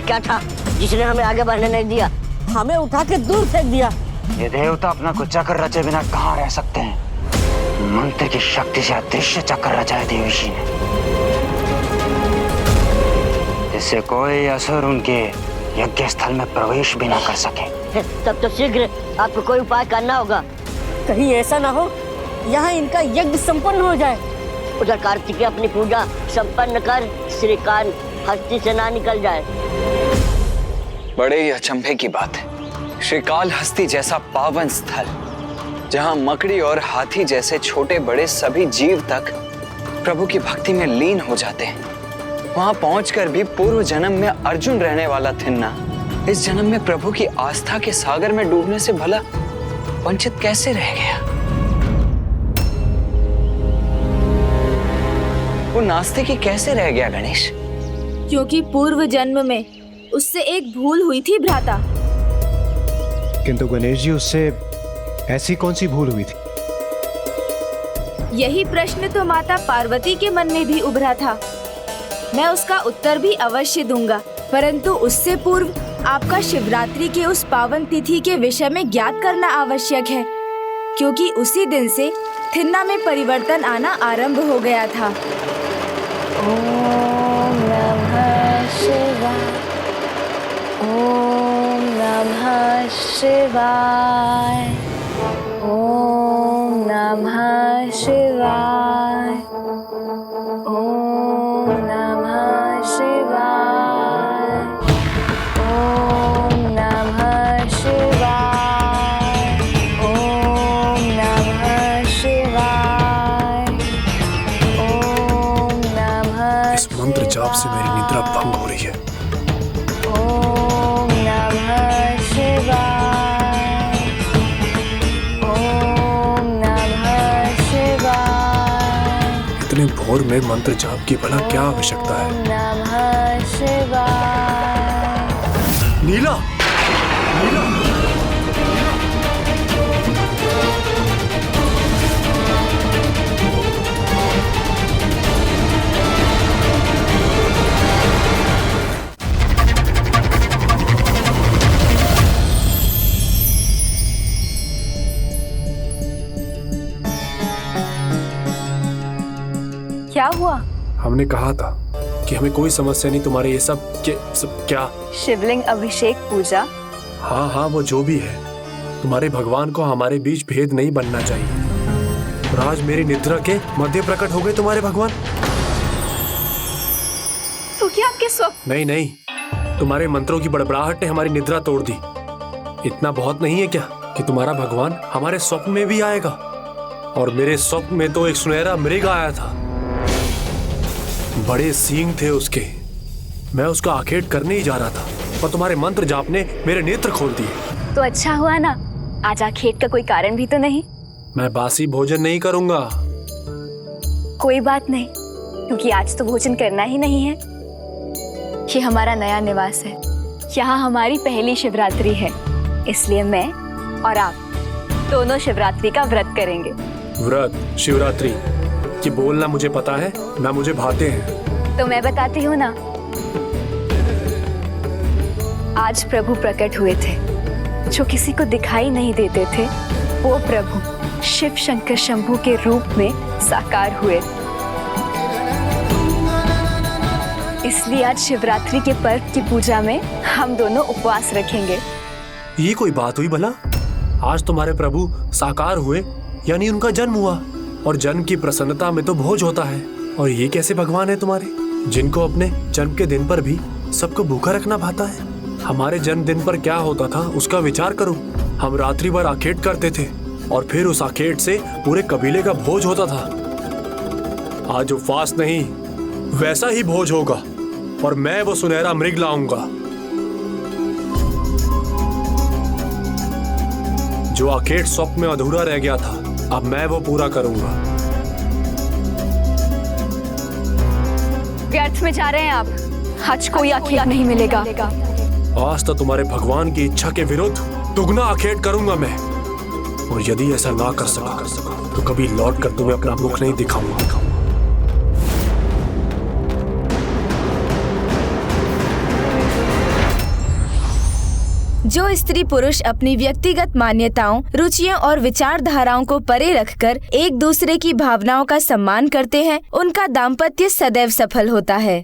क्या था जिसने हमें आगे बढ़ने नहीं दिया? हमें उठा के दूर फेंक दिया। ये देवता अपना कुछ चक्र रचे बिना कहाँ रह सकते हैं? मंत्र की शक्ति से अदृश्य चक्र रचा है देवीशी ने, जिससे कोई असुर उनके यज्ञ स्थल में प्रवेश भी ना कर सके। तब तो शीघ्र आपको कोई उपाय करना होगा। कहीं ऐसा ना हो यहाँ इनका यज्ञ संपन्न हो जाए। उधर कार्तिकेय अपनी पूजा संपन्न कर श्रीकाल हस्ती से ना निकल जाए। बड़े ही अचंभे की बात है, श्रीकाल हस्ती जैसा पावन स्थल जहां मकड़ी और हाथी जैसे छोटे बड़े सभी जीव तक प्रभु की भक्ति में लीन हो जाते हैं, वहां पहुंचकर भी पूर्व जन्म में अर्जुन रहने वाला थिन्ना इस जन्म में प्रभु की आस्था के सागर में डूबने से भला वंचित कैसे रह गया? वो नास्तिक ही कैसे रह गया गणेश? क्योंकि पूर्व जन्म में उससे एक भूल हुई थी भ्राता। किंतु गणेश जी, उससे ऐसी कौन सी भूल हुई थी? यही प्रश्न तो माता पार्वती के मन में भी उभरा था। मैं उसका उत्तर भी अवश्य दूंगा, परंतु उससे पूर्व आपका शिवरात्रि के उस पावन तिथि के विषय में ज्ञात करना आवश्यक है, क्योंकि उसी दिन से थिन्ना में परिवर्तन आना आरंभ हो गया था। ओम नमः शिवाय, ओम नमः शिवाय, ओम नमः शिवाय, ओम नमः शिवाय, ओम नमः शिवाय, ओम नमः शिवाय, ओम नमः। इस मंत्र जाप से मेरी निद्रा भंग हो रही है। ओम नमः शिवाय, ओम नमः शिवाय, इतने भोर में मंत्र जाप की भला क्या आवश्यकता है? नमः शिवाय। नीला, नीला। क्या हुआ? हमने कहा था कि हमें कोई समस्या नहीं, तुम्हारे ये सब क्या? शिवलिंग अभिषेक पूजा। हाँ हाँ, वो जो भी है, तुम्हारे भगवान को हमारे बीच भेद नहीं बनना चाहिए। और आज मेरी निद्रा के मध्य प्रकट हो गए तुम्हारे भगवान। तो क्या आपके स्वप्न? नहीं नहीं, तुम्हारे मंत्रों की बड़बड़ाहट ने हमारी निद्रा तोड़ दी। इतना बहुत नहीं है क्या कि तुम्हारा भगवान हमारे स्वप्न में भी आएगा? और मेरे स्वप्न में तो एक सुनहरा मृग आया था, बड़े सींग थे उसके। मैं उसका आखेट करने ही जा रहा था और तुम्हारे मंत्र जाप ने मेरे नेत्र खोल दिए। तो अच्छा हुआ ना, आज आखेट का कोई कारण भी तो नहीं। मैं बासी भोजन नहीं करूंगा। कोई बात नहीं, क्योंकि आज तो भोजन करना ही नहीं है। ये हमारा नया निवास है, यहाँ हमारी पहली शिवरात्रि है, इसलिए मैं और आप दोनों शिवरात्रि का व्रत करेंगे। व्रत, शिवरात्रि, ये बोलना मुझे पता है, ना मुझे भाते हैं। तो मैं बताती हूँ ना। आज प्रभु प्रकट हुए थे, जो किसी को दिखाई नहीं देते थे। वो प्रभु शिव शंकर शंभू के रूप में साकार हुए। इसलिए आज शिवरात्रि के पर्व की पूजा में हम दोनों उपवास रखेंगे। ये कोई बात हुई भला? आज तुम्हारे प्रभु साकार हुए, यानी उनका जन्म हुआ, और जन्म की प्रसन्नता में तो भोज होता है। और ये कैसे भगवान है तुम्हारे, जिनको अपने जन्म के दिन पर भी सबको भूखा रखना भाता है? हमारे जन्मदिन पर क्या होता था उसका विचार करो। हम रात्रि भर आखेट करते थे और फिर उस आखेट से पूरे कबीले का भोज होता था। आज उपवास नहीं, वैसा ही भोज होगा, और मैं वो सुनहरा मृग लाऊंगा। जो आखेट स्वप्न में अधूरा रह गया था, अब मैं वो पूरा करूंगा। व्यर्थ में जा रहे हैं आप, आज कोई आखेट नहीं मिलेगा। आज तो तुम्हारे भगवान की इच्छा के विरुद्ध दुगना आखेट करूंगा मैं, और यदि ऐसा ना कर सका तो कभी लौट कर तुम्हें अपना मुख नहीं दिखाऊंगा। जो स्त्री पुरुष अपनी व्यक्तिगत मान्यताओं, रुचियों और विचारधाराओं को परे रखकर एक दूसरे की भावनाओं का सम्मान करते हैं, उनका दाम्पत्य सदैव सफल होता है।